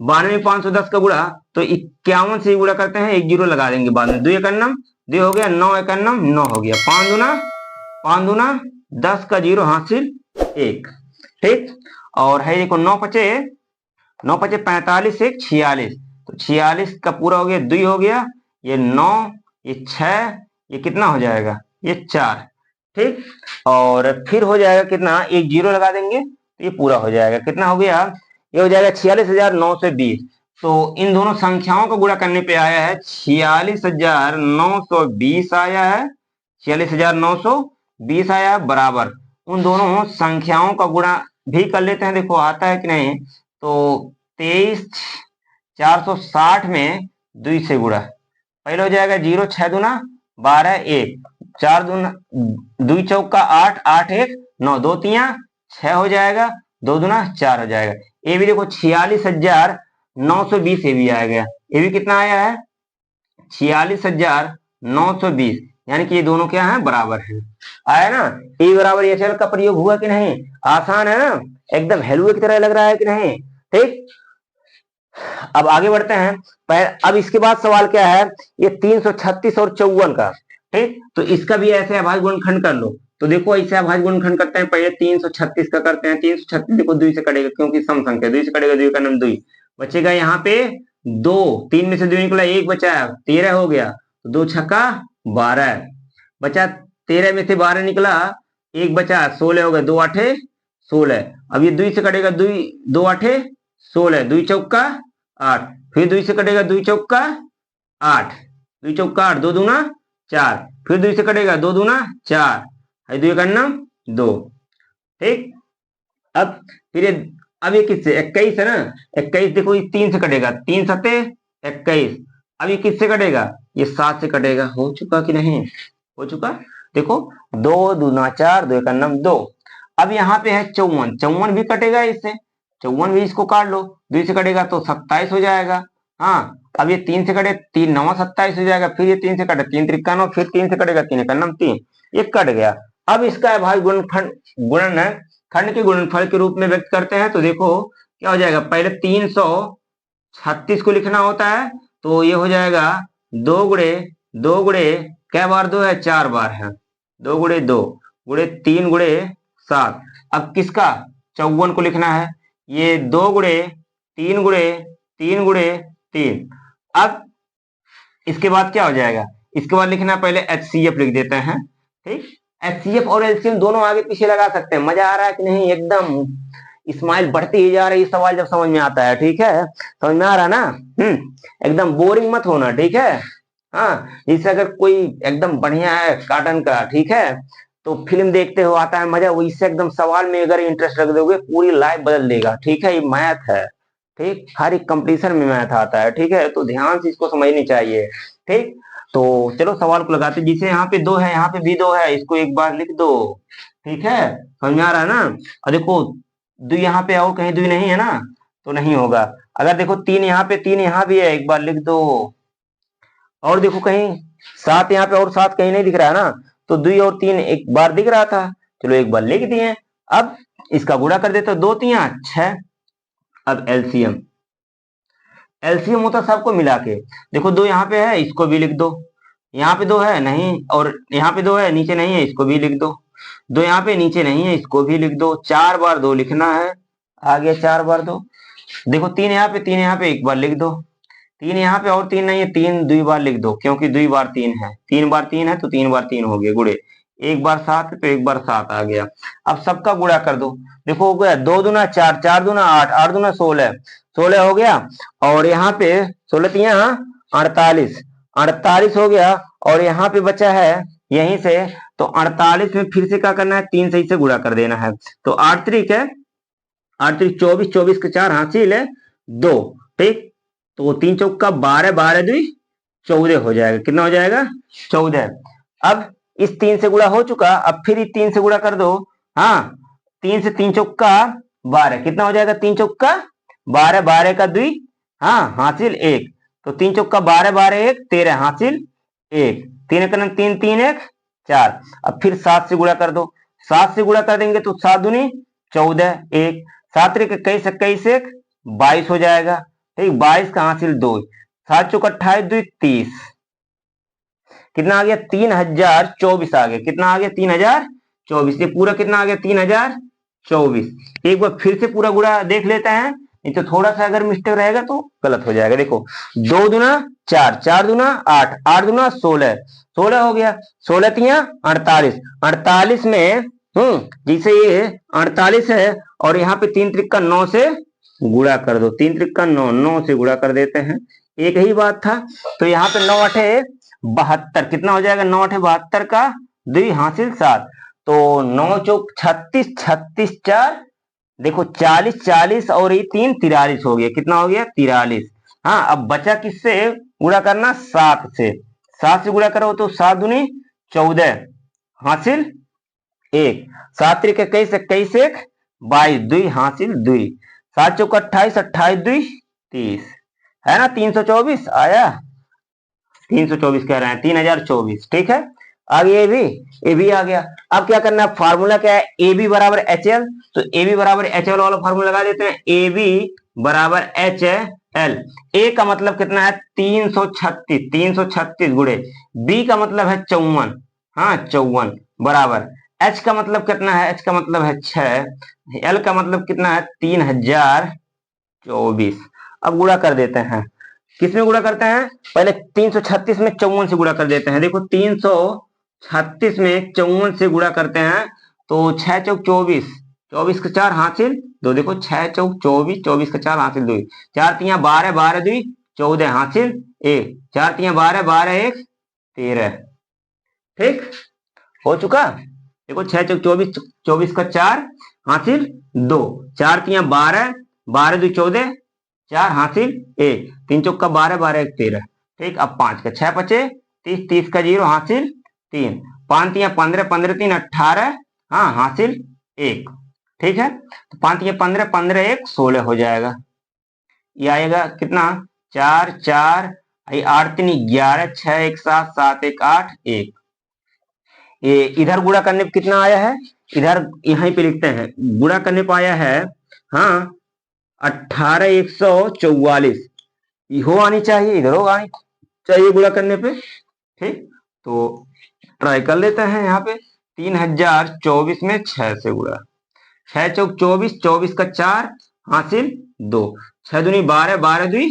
92 में 510 का गुणा, तो 51 से गुणा करते हैं, एक जीरो लगा देंगे बाद में। 2 एकन्नम 2 हो गया, 9 एकन्नम 9 हो गया, 5 दूना 10 का जीरो हासिल 1। ठीक, और है देखो 9 पचे 45, 1 46, तो 46 का पूरा हो गया, 2 हो गया, ये 9, ये 6, ये कितना हो जाएगा? ये 4। ठीक, और फिर हो जाएगा कितना? एक जीरो लगा देंगे तो ये पूरा हो जाएगा। कितना हो गया? ये हो जाएगा 46,920। तो इन दोनों संख्याओं को गुणा करने पे आया है 46,920 आया है, 46,920 आया है, बराबर उन दोनों संख्याओं का गुणा भी कर लेते हैं। देखो आता है कि नहीं? तो 23,460 में 2 से गुणा, पहले हो जाएगा 0, 6 दूना 12, 1, 4 दूना 2 चौका 8, 8 1 9, 2 तिया 6 हो जाएगा, 2 दूना 4 हो जाएगा। ये भी देखो 46,920 ये भी आ गया। ये भी कितना आया है? 46,920, यानी कि ये दोनों क्या है? बराबर है। आया ना? ए बराबर HL का प्रयोग हुआ कि नहीं? आसान है ना? एकदम हेलुए की तरह लग रहा है कि नहीं? ठीक, अब आगे बढ़ते हैं। अब इसके बाद सवाल क्या है? ये 336 और 54 का। ठीक, तो इसका भी ऐसे अभाज्य गुणनखंड कर लो। तो देखो ऐसे अभाज्य गुणनखंड करते हैं। पहले 336 का करते हैं। 336 देखो 2 से कटेगा, क्योंकि सम संख्या, 2 से कटेगा, 2 का नाम 2 बचेगा। यहाँ पे 2, 3 में से 2 निकला, 1 बचा, 13 हो गया, 2 छक्का 12 बचा, 13 में से 12 निकला, 1 बचा, 16 हो गया, 2 आठे 16। अब ये 2 से कटेगा, 2 आठे 16, 2 चौका 8, फिर 2 से कटेगा, 2 चौका 8, 2 चौका 8, 2 दूना 4, फिर 2 से कटेगा, 2 दूना 4, 2 का नाम 2। ठीक, अब फिर अब ये किससे? 21 है ना? 21 देखो, ये 3 से कटेगा, 3 सते 21। अब ये किससे कटेगा? ये 7 से कटेगा। हो चुका कि नहीं? हो चुका। देखो 2 दूना 4, 2 का नाम 2। अब यहाँ पे है 54, 54 भी कटेगा इससे, 54 भी इसको काट लो, 2 से कटेगा तो 27 हो जाएगा। हाँ, अब ये 3 से कटे, 3 9 27 हो जाएगा, फिर ये 3 से कटे, 3 त्रिका 9, फिर 3 से कटेगा, 3 का नाम 3, ये कट गया। अब इसका अभाज्य गुणनखंड के गुणनफल के रूप में व्यक्त करते हैं। तो देखो क्या हो जाएगा? पहले 336 को लिखना होता है, तो ये हो जाएगा 2 गुणे 2 गुणे क्या बार 2 है? 4 बार है, 2 गुणे 2 गुणे 3 गुणे 7। अब किसका? 54 को लिखना है, ये 2 गुणे 3 गुणे 3 गुणे 3। अब इसके बाद क्या हो जाएगा? इसके बाद लिखना पहले HCF लिख देते हैं। ठीक, HCF और LCM दोनों आगे पीछे लगा सकते हैं। मजा आ रहा है कि नहीं? एकदम स्माइल बढ़ती ही जा रही है सवाल जब समझ में आता है। ठीक है, समझ में आ रहा है ना? एकदम बोरिंग मत होना। ठीक है, हाँ, जैसे अगर कोई एकदम बढ़िया है कार्टून का, ठीक है, तो फिल्म देखते हो आता है मजा, वो इससे एकदम सवाल में अगर इंटरेस्ट रख दोगे पूरी लाइफ बदल देगा। ठीक है, ये मैथ है। ठीक, हर एक कंपटीशन में मैथ आता है। ठीक है, तो ध्यान से इसको समझनी चाहिए। ठीक, तो चलो सवाल को लगाते। जिसे यहाँ पे 2 है, यहाँ पे भी 2 है, इसको एक बार लिख दो। ठीक है, समझ में आ रहा है ना? और देखो 2 यहाँ पे और कहीं 2 नहीं है ना, तो नहीं होगा। अगर देखो 3 यहाँ पे, 3 यहाँ भी है, एक बार लिख दो। और देखो कहीं 7 यहाँ पे और 7 कहीं नहीं दिख रहा है ना, तो 2 और 3 एक बार दिख रहा था, चलो एक बार लिख दिए। अब इसका गुणा कर देते, 2 3 6। अब एलसीएम होता सबको मिला के। देखो 2 यहाँ पे है, इसको भी लिख दो। यहाँ पे 2 है नहीं, और यहाँ पे 2 है, नीचे नहीं है, इसको भी लिख दो। 2 यहाँ पे नीचे नहीं है, इसको भी लिख दो। 4 बार 2 लिखना है, आ गया 4 बार 2। देखो 3 यहाँ पे, 3 यहाँ पे, एक बार लिख दो। 3 यहाँ पे और 3 नहीं है, 3 2 बार लिख दो, क्योंकि 2 बार 3 है, 3 बार 3 है तो 3 बार 3 हो गए गुणे। एक बार 7 तो एक बार 7 आ गया। अब सबका गुणा कर दो। देखो हो गया 2 दूना 4, 4 दूना 8, 8 दूना 16, 16 हो गया। और यहाँ पे 16 तिया 48, 48 हो गया। और यहाँ पे बचा है यहीं से, तो 48 में फिर से क्या करना है? 3 से इसे गुणा कर देना है। तो 8 त्रिक है, 8 त्रिक 24, 24 के 4 हासिल है 2। ठीक, तो 3 चौका 12, 12 2 14 हो जाएगा। कितना हो जाएगा? 14। अब इस 3 से गुणा हो चुका, अब फिर इस 3 से गुणा कर दो। हाँ, 3 से 3 चौका 12, कितना हो जाएगा? 3 चौका 12, 12 का 2, हाँ हासिल 1। तो 3 चौका 12, 12 1 13 हासिल 1। 3 एक 3, 3 1 4। अब फिर 7 से गुणा कर दो। 7 से गुणा कर देंगे तो 7 दूनी 14 1, 7 त्रिक 21, 21 1 22 हो जाएगा। ठीक, 22 का हासिल 2, 7 चौक 28 2 30। कितना आ गया? 3024 आ गया। कितना आ गया? 3024। ये पूरा कितना आ गया? 3024। एक बार फिर से पूरा गुणा देख लेते हैं, नहीं तो थोड़ा सा अगर मिस्टेक रहेगा तो गलत हो जाएगा। देखो, 2 दूना 4, 4 दूना 8, 8 दूना 16, 16 हो गया। 16 तिया 48, 48 में जैसे ये 48 है और यहाँ पे 3 त्रिक का 9 से गुणा कर दो। 3 त्रिक का 9, 9 से गुणा कर देते हैं। एक ही बात था। तो यहाँ पे 9 8 72, कितना हो जाएगा? 9 8 72 का 2 हासिल 7। तो 9 चौक 36, 36 4, देखो 40, 40 और ये 3 43 हो गया। कितना हो गया? 43। हाँ, अब बचा किससे गुणा करना? 7 से। 7 से गुणा करो तो 7 दूनी 14 हासिल 1, 7 त्रिक 21, 21 1 22, 2 हासिल 2, 7 चौक 28, 28 2 30, है ना? 324 आया। 324 कह रहे हैं, 3024। ठीक है, आगे ए बी आ गया। अब क्या करना है? फार्मूला क्या है? ए बी बराबर एच एल। तो ए बी बराबर एच एल वाला फार्मूला लगा देते हैं। ए बी बराबर एच एल। ए का मतलब कितना है? 336, 336 गुणे बी का मतलब है 54, हाँ 54 बराबर एच का मतलब कितना है? एच का मतलब है 6, एल का मतलब कितना है? 3024। अब गुणा कर देते हैं। किसमें गुणा करते हैं? पहले 336 में 54 से गुणा कर देते हैं। देखो, 336 में 54 से गुणा करते हैं तो 6 चौक 24, 24 का 4 हासिल 2। देखो, 6 चौक 24, 24 का 4 हासिल 2, 4 तिया 12, 12 2 14 हासिल 1, 4 तिया 12, 12 1 13। ठीक, हो चुका। देखो, 6 चौक 24, 24 का 4 हासिल 2, 4 तिया 12, 12 2 14, 4 हासिल 1, 3 चौका 12, 12 1 13। ठीक, अब 5 का 6 बचे 30, 30 का 0 हासिल 3, 5 तिया 15, 15 3 18, हाँ हासिल 1। ठीक है, तो 5 तिया 15, 15 1 16 हो जाएगा। ये आएगा कितना? 4 4, 8 3 11, 6 1 7, 7 1 8 1। ये इधर गुणा करने पे कितना आया है? इधर यहीं पे लिखते हैं। गुणा करने पे आया है, हाँ 18,144। हो आनी चाहिए, इधर हो आनी चाहिए गुणा करने पे। ठीक, तो ट्राई कर लेते हैं। यहाँ पे 3024 में 6 से गुणा, 6 चौक 24, 24 का 4 हासिल 2, 6 दूनी 12, 12 2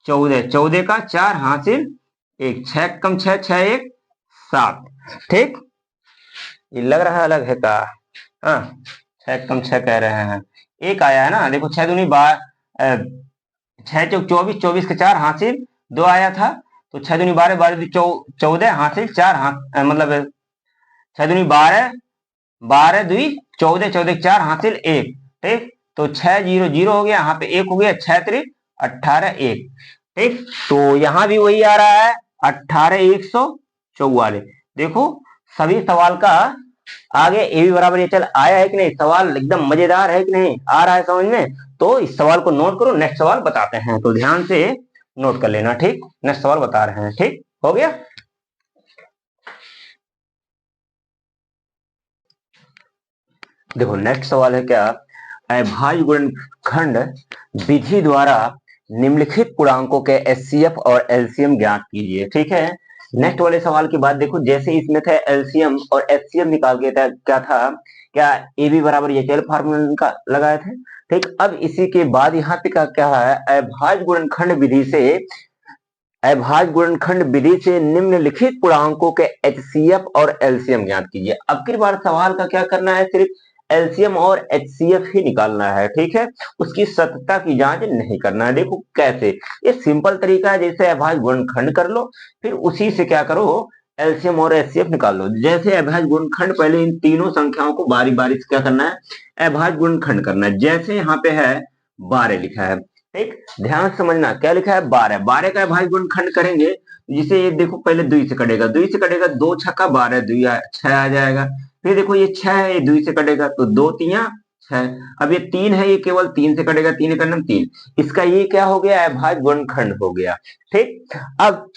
14, 14 का 4 हासिल 1, 6 कम 6, 6 1 7। ठीक, ये लग रहा है अलग है का? हाँ, 6 कम 6 कह रहे हैं, एक आया है ना। देखो, 6 दूनी 12, 6 चौक 24, 24 का 4 हासिल 2 आया था। तो 6 दूनी 12, 12 14 हासिल 4 मतलब 6 दूनी 12, 12 2 14, 14 4 हासिल 1। ठीक, तो 6 0 0 हो गया, यहाँ पे 1 हो गया, 6 3 18 1। ठीक, तो यहाँ भी वही आ रहा है 18,144। देखो, सभी सवाल का आगे ए बी बराबर एच एल आया है कि नहीं? सवाल एकदम मजेदार है कि नहीं? आ रहा है समझ में? तो इस सवाल को नोट करो, नेक्स्ट सवाल बताते हैं, तो ध्यान से नोट कर लेना। ठीक, नेक्स्ट सवाल बता रहे हैं। ठीक, हो गया। देखो, नेक्स्ट सवाल है क्या? अभाज्य गुणनखंड विधि द्वारा निम्नलिखित पूर्णांकों के एचसीएफ और एलसीएम ज्ञात कीजिए। ठीक है, नेक्स्ट वाले सवाल की बात देखो। जैसे इसमें था एलसीएम और एचसीएफ निकाल के था, क्या था? क्या ए बी बराबर एच एल फार्मूला का लगाए थे। ठीक, अब इसी के बाद यहाँ पे क्या है? अभाज्य गुणनखंड विधि से, अभाज्य गुणनखंड विधि से निम्नलिखित पूर्णांकों के एचसीएफ और एलसीएम ज्ञात कीजिए। अब की बार सवाल का क्या करना है? सिर्फ एलसीएम और एचसीएफ ही निकालना है। ठीक है, उसकी सत्यता की जांच नहीं करना है। देखो कैसे, ये सिंपल तरीका है। जैसे अभाज्य गुणनखंड कर लो, फिर उसी से क्या करो? एलसीएम और एचसीएफ निकाल लो। जैसे अभाज्य गुणनखंड, पहले इन तीनों संख्याओं को बारी बारी से क्या करना है? अभाज्य गुणनखंड करना है। जैसे यहाँ पे है 12 लिखा है, ठीक, ध्यान से समझना क्या लिखा है 12, 12 का अभाज्य गुणनखंड करेंगे जिसे ये देखो पहले 2 से कटेगा, 2 से कटेगा 2 छक्का 12, 2 6 आ जाएगा। फिर देखो ये 6 है, ये 2 से कटेगा तो 2 तिया 6। अब ये 3 है, ये केवल 3 से कटेगा, 3 का नाम 3। इसका ये क्या हो गया, अभाज्य गुणनखंड हो गया। ठीक, अब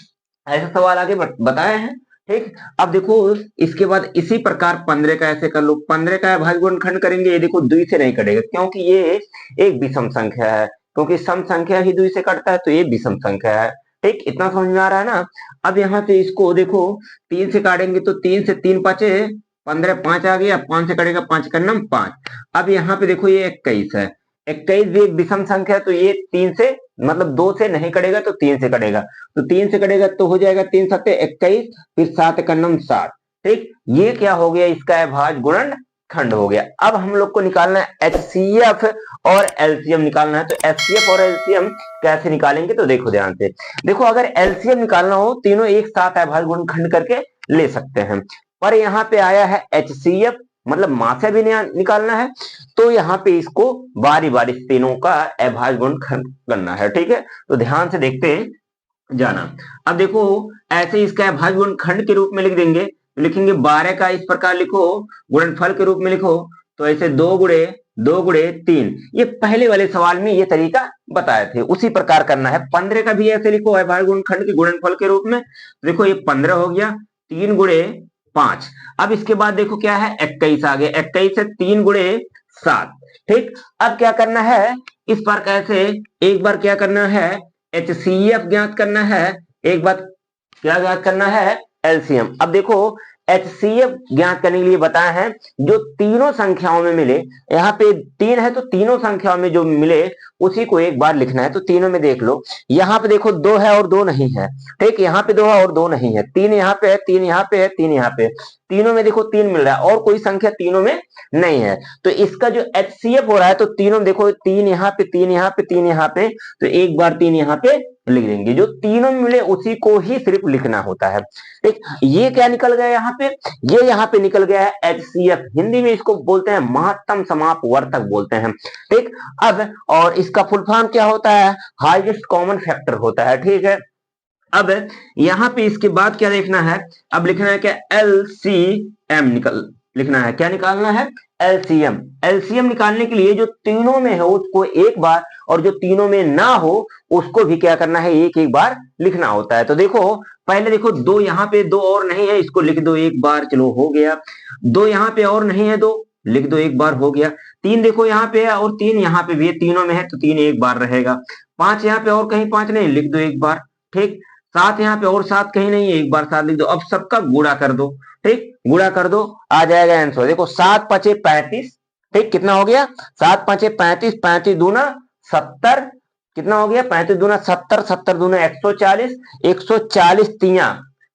ऐसे सवाल आगे बताए हैं। ठीक, अब देखो इसके बाद इसी प्रकार 15 का ऐसे कर लो, 15 का अभाज्य गुणनखंड करेंगे, ये देखो 2 से नहीं कटेगा क्योंकि ये एक विषम संख्या है, क्योंकि सम संख्या ही 2 से कटता है तो ये विषम संख्या है। ठीक, इतना समझ में आ रहा है ना। अब यहाँ पे इसको देखो 3 से काटेंगे तो 3 से 3 पाँचे 15, 5 आ गया, 5 से कटेगा 5 का नाम 5। अब यहाँ पे देखो ये 21 है, 21 भी एक विषम संख्या है तो ये 3 से मतलब 2 से नहीं कटेगा तो 3 से कटेगा, तो 3 से कटेगा तो हो जाएगा 3 सत्ते 21, फिर 7 का नाम 7। ठीक, ये क्या हो गया, इसका अभाज्य गुणनखंड हो गया। अब हम लोग को निकालना है एचसीएफ और एलसीएम निकालना है, तो एचसीएफ और एलसीएम कैसे निकालेंगे तो देखो ध्यान से। देखो अगर एलसीएम निकालना हो तीनों एक साथ अभाज्य गुणनखंड करके ले सकते हैं, पर यहाँ पे आया है एचसीएफ मतलब मां से भी निकालना है, तो यहाँ पे इसको बारी बारी तीनों का अभाज्य गुणनखंड करना है। ठीक है, तो ध्यान से देखते जाना। अब देखो ऐसे इसका अभाज्य गुणनखंड के रूप में लिख देंगे, लिखेंगे 12 का इस प्रकार लिखो, गुणनफल के रूप में लिखो, तो ऐसे 2 गुणे 3, ये पहले वाले सवाल में ये तरीका बताए थे, उसी प्रकार करना है। 15 का भी ऐसे लिखो अभाज्य गुणनखंड के गुणनफल के रूप में, देखो ये 15 हो गया, 3 गुणे 5। अब इसके बाद देखो क्या है 21 आ गया, 21 से 3 गुणे 7। ठीक, अब क्या करना है, इस प्रकार से एक बार क्या करना है एचसीएफ ज्ञात करना है, एक बार क्या ज्ञात करना है एलसीएम। अब देखो एचसीएफ ज्ञात करने के लिए बताया है जो तीनों संख्याओं में मिले, यहाँ पे 3 है तो तीनों संख्याओं में जो मिले उसी को एक बार लिखना है। तो तीनों में देख लो, यहाँ पे देखो 2 है और 2 नहीं है। ठीक, यहाँ पे 2 है और 2 नहीं है, 3 यहाँ पे है, 3 यहाँ पे है, 3 यहाँ पे, तीनों में देखो 3 मिल रहा है और कोई संख्या तीनों में नहीं है, तो इसका जो एचसीएफ हो रहा है तो तीनों में देखो 3 यहाँ पे, 3 यहाँ पे, 3 यहाँ पे, तो एक बार 3 यहाँ पे लिख देंगे, जो तीनों में मिले उसी को ही सिर्फ लिखना होता है। ठीक, ये क्या निकल गया यहाँ पे, ये यहाँ पे निकल गया है एचसीएफ, हिंदी में इसको बोलते हैं महत्तम समापवर्तक बोलते हैं। ठीक, अब और इसका फुल फॉर्म क्या होता है, हाईएस्ट कॉमन फैक्टर होता है। ठीक है, अब यहाँ पे इसके बाद क्या देखना है, अब लिखना है क्या एलसीएम लिखना है, क्या निकालना है एलसीएम। एलसीएम निकालने के लिए जो तीनों में है उसको एक बार, और जो तीनों में ना हो उसको भी क्या करना है एक एक बार लिखना होता है। तो देखो पहले देखो 2 यहाँ पे 2 और नहीं है, इसको लिख दो एक बार, चलो हो गया। 2 यहाँ पे और नहीं है, 2 लिख दो एक बार, हो गया। 3 देखो यहाँ पे है और 3 यहाँ पे भी है, तीनों में है तो 3 एक बार रहेगा। 5 यहाँ पे और कहीं 5 नहीं, लिख दो एक बार। ठीक, 7 यहाँ पे और 7 कहीं नहीं है, एक बार 7 लिख दो। अब सबका गुणा कर दो, ठीक, गुणा कर दो, आ जाएगा आंसर। देखो 7 5 35, ठीक, कितना हो गया 7 5 35, 35 दूना 70, कितना हो गया 35 दूना 70, 70 दूना 140, 140 तिया,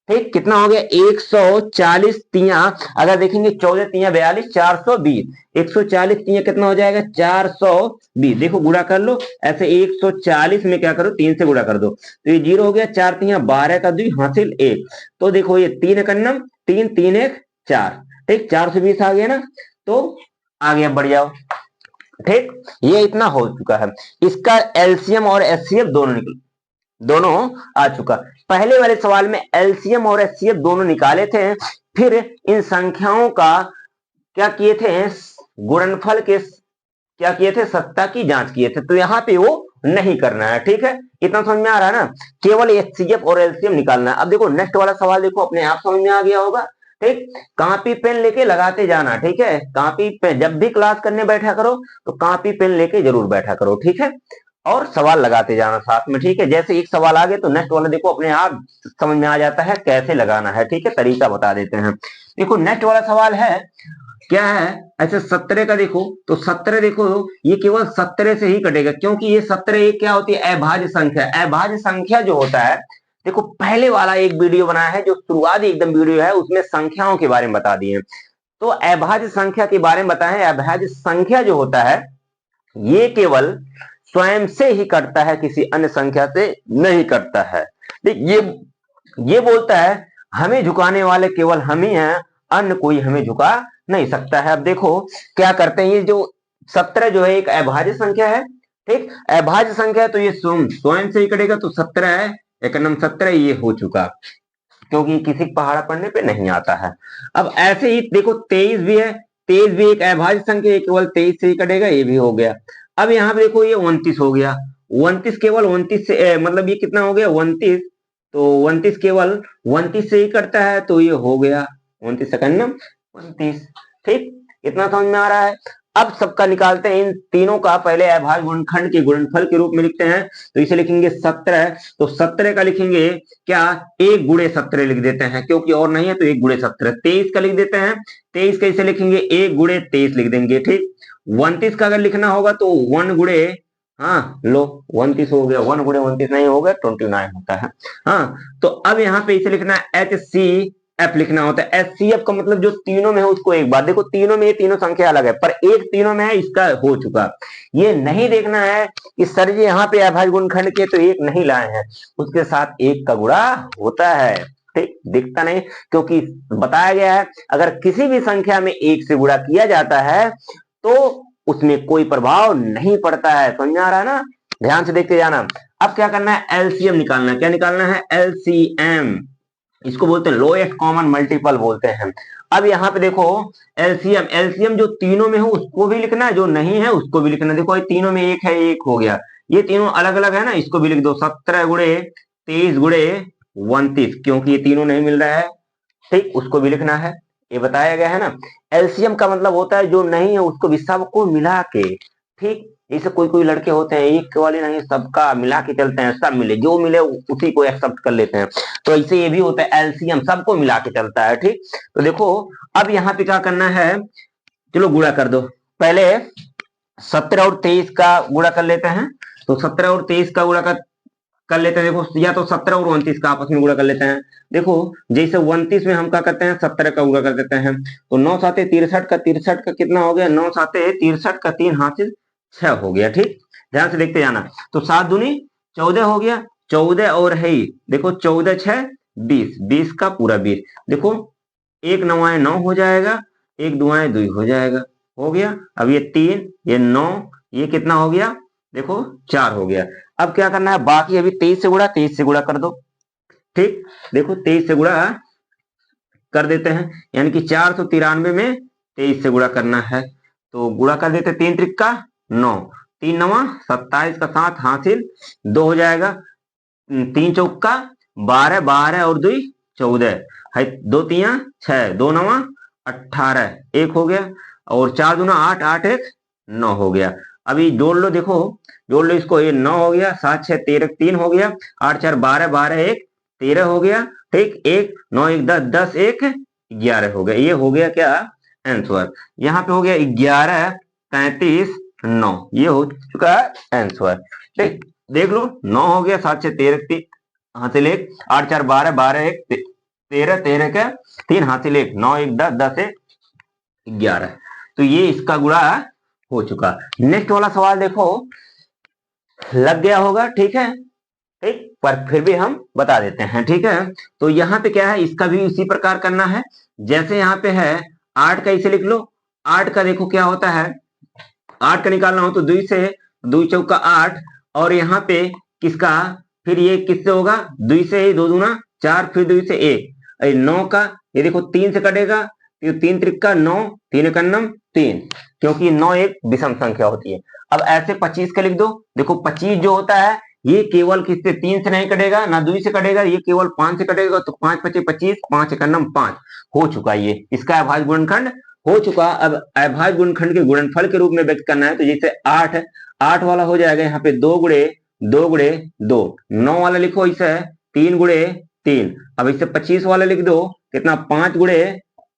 ठीक, कितना हो गया 140 तिया। अगर देखेंगे 14 तिया 42, 420, 140 तिया कितना हो जाएगा 420। देखो गुणा कर लो ऐसे, 140 में क्या करो 3 से गुणा कर दो, तो ये 0 हो गया, 4 तिया 12 का 2 हासिल 1, तो देखो ये 3 कन्नम 3 3 1 4, ठीक, 420 आ गया ना, तो आ गया, बढ़ जाओ। ठीक, ये इतना हो चुका है, इसका एलसीएम और एचसीएफ दोनों आ चुका। पहले वाले सवाल में एलसीएम और एचसीएफ दोनों निकाले थे, फिर इन संख्याओं का क्या किए थे, गुणनफल के क्या किए थे, सत्ता की जांच किए थे, तो यहाँ पे वो नहीं करना है। ठीक है, इतना समझ में आ रहा है ना, केवल एचसीएफ और एलसीएम निकालना है। अब देखो नेक्स्ट वाला सवाल देखो, अपने आप समझ में आ गया होगा। ठीक, कॉपी पेन लेके लगाते जाना, ठीक है, कॉपी पेन जब भी क्लास करने बैठा करो तो कॉपी पेन लेके जरूर बैठा करो, ठीक है, और सवाल लगाते जाना साथ में। ठीक है, जैसे एक सवाल आ गए तो नेक्स्ट वाला देखो अपने आप समझ में आ जाता है कैसे लगाना है। ठीक है, तरीका बता देते हैं। देखो नेक्स्ट वाला सवाल है, क्या है ऐसे 17 का देखो, तो 17 देखो ये केवल 17 से ही कटेगा, क्योंकि ये 17 एक क्या होती है अभाज्य संख्या। अभाज्य संख्या जो होता है, देखो पहले वाला एक वीडियो बनाया है जो शुरुआती एकदम वीडियो है, उसमें संख्याओं के बारे में बता दिए, तो अभाज्य संख्या के बारे में बताया है। अभाज्य संख्या जो होता है ये केवल स्वयं से ही कटता है, किसी अन्य संख्या से नहीं कटता है। ये बोलता है हमें झुकाने वाले केवल हम ही हैं, अन्य कोई हमें झुका नहीं सकता है। अब देखो क्या करते हैं, ये जो 17 जो है एक अभाज्य संख्या है, ठीक, अभाज्य संख्या है तो ये स्वयं से ही कटेगा, तो 17 है, एक नंबर 17 ये हो चुका, क्योंकि किसी पहाड़ा पढ़ने पे नहीं आता है। अब ऐसे ही देखो 23 भी है, 23 भी एक अभाज्य संख्या है, केवल 23 से ही कटेगा, ये भी हो गया। अब यहाँ पे देखो ये 29 हो गया, 29 केवल 29 से मतलब ये कितना हो गया 29, तो 29 केवल 29 से ही कटता है, तो ये हो गया 29 सेकंड 29। ठीक, इतना समझ में आ रहा है। अब सबका निकालते हैं, इन तीनों का पहले अभाज्य गुणनखंड के गुणनफल के रूप में लिखते हैं, तो इसे लिखेंगे 17, तो 17 का लिखेंगे क्या, 1 गुणे 17 लिख देते हैं, क्योंकि और नहीं है तो 1 गुणे 17। 23 का लिख देते हैं, 23 का इसे लिखेंगे 1 गुणे 23 लिख देंगे। ठीक, 29 का अगर लिखना होगा तो 1 गुणे, हाँ लो 29 हो गया, 1 गुणे 29 नहीं होगा 29 होता है। हाँ, तो अब यहाँ पे इसे लिखना है HCF लिखना होता है। HCF का मतलब जो तीनों में है उसको एक बार देखो, तीनों में ये तीनों संख्या अलग है, पर एक तीनों में है, इसका हो चुका। ये नहीं देखना है कि सर जी यहाँ पे अभाज्य गुणनखंड के तो एक नहीं लाए हैं, उसके साथ एक का गुणा होता है। ठीक, दिखता नहीं, क्योंकि बताया गया है अगर किसी भी संख्या में एक से गुणा किया जाता है तो उसमें कोई प्रभाव नहीं पड़ता है। समझ आ रहा है ना, ध्यान से देखते जाना। अब क्या करना है, एलसीएम निकालना है। क्या निकालना है, एलसीएम, इसको बोलते हैं लोएस्ट कॉमन मल्टीपल बोलते हैं। अब यहाँ पे देखो एलसीएम, एलसीएम जो तीनों में हो उसको भी लिखना है, जो नहीं है उसको भी लिखना है। देखो ये तीनों में एक है, एक हो गया, ये तीनों अलग अलग है ना, इसको भी लिख दो, 17 गुणे 23 गुणे 29, क्योंकि ये तीनों नहीं मिल रहा है। ठीक, उसको भी लिखना है, ये बताया गया है ना। एलसीएम का मतलब होता है जो नहीं है उसको भी सबको मिला के। ठीक, जैसे कोई कोई लड़के होते हैं एक वाले नहीं, सबका मिला के चलते हैं, सब मिले जो मिले उसी को एक्सेप्ट कर लेते हैं, तो ऐसे ये भी होता है, एलसीएम सबको मिला के चलता है। ठीक, तो देखो अब यहाँ पे क्या करना है, चलो गुणा कर दो। पहले 17 और 23 का गुणा कर लेते हैं, तो 17 और 23 का गुणा कर लेते हैं। देखो या तो 17 और 29 का आपस में गुणा कर लेते हैं। देखो जैसे 29 में हम क्या करते हैं, 17 का गुणा कर देते हैं, तो 9 साते 63 का, 63 का कितना हो गया, 9 साते 63 का 3 हासिल 6 हो गया। ठीक, ध्यान से देखते जाना, तो 7 दूनी 14 हो गया, 14 और है देखो 14 6 20, 20 का पूरा 20, देखो 1 9 9 हो जाएगा, 1 2 2 हो जाएगा, हो गया। अब ये 3 ये 9 ये कितना हो गया, देखो 4 हो गया। अब क्या करना है, बाकी अभी 23 से गुणा, 23 से गुणा कर दो। ठीक, देखो 23 से गुणा कर देते हैं, यानी कि 493 में 23 से गुणा करना है, तो गुणा कर देते, 3 त्रिका 9, 3 नवा 27 का 7 हासिल 2 हो जाएगा, 3 चौका 12, 12 और 2 14 है, 2 3 6, 2 नवा 18, 1 हो गया, और 4 दूना 8, 8 1 9 हो गया। अभी जोड़ लो, देखो जोड़ लो इसको, ये 9 हो गया, 7 6 13 3 हो गया, 8 4 12, 12 1 13 हो गया। ठीक, 1 9 1 10, 10 1 11 हो गया, ये हो गया क्या आंसर। यहाँ पे हो गया 11 33 9, ये हो चुका है आंसर। ठीक, देख लो 9 हो गया, 7 6 13 हासिल 1, 8 4 12, 12 1 13, 13 का 3 हासिल 1, 9 1 10, 10 1 11, तो ये इसका गुणा हो चुका। नेक्स्ट वाला सवाल देखो, लग गया होगा, ठीक है। ठीक, पर फिर भी हम बता देते हैं, ठीक है। तो यहाँ पे क्या है, इसका भी इसी प्रकार करना है, जैसे यहाँ पे है 8 का इसे लिख लो। 8 का देखो क्या होता है, 8 का निकालना हो तो 2 से, 2 चौका 8, और यहाँ पे किसका, फिर ये किससे होगा, 2 से ही, 2 दूना 4, फिर 2 से 1, 9 का ये देखो 3 से कटेगा, तो 3 त्रिका 9, 3 एकन्नम 3, क्योंकि 9 एक विषम संख्या होती है। अब ऐसे 25 का लिख दो, देखो 25 जो होता है ये केवल किससे, 3 से नहीं कटेगा ना 2 से कटेगा, ये केवल 5 से कटेगा, तो 5 25 25, 5 एकन्नम 5 हो चुका, ये इसका अभाज्य गुणनखंड हो चुका। अब अभाज्य गुणनखंड के गुणनफल के रूप में व्यक्त करना है, तो जैसे 8 8 वाला हो जाएगा, यहाँ पे 2 गुणे 2 गुणे 2, 9 वाला लिखो इसे 3 गुणे 3, अब इसे 25 वाला लिख दो कितना, 5 गुणे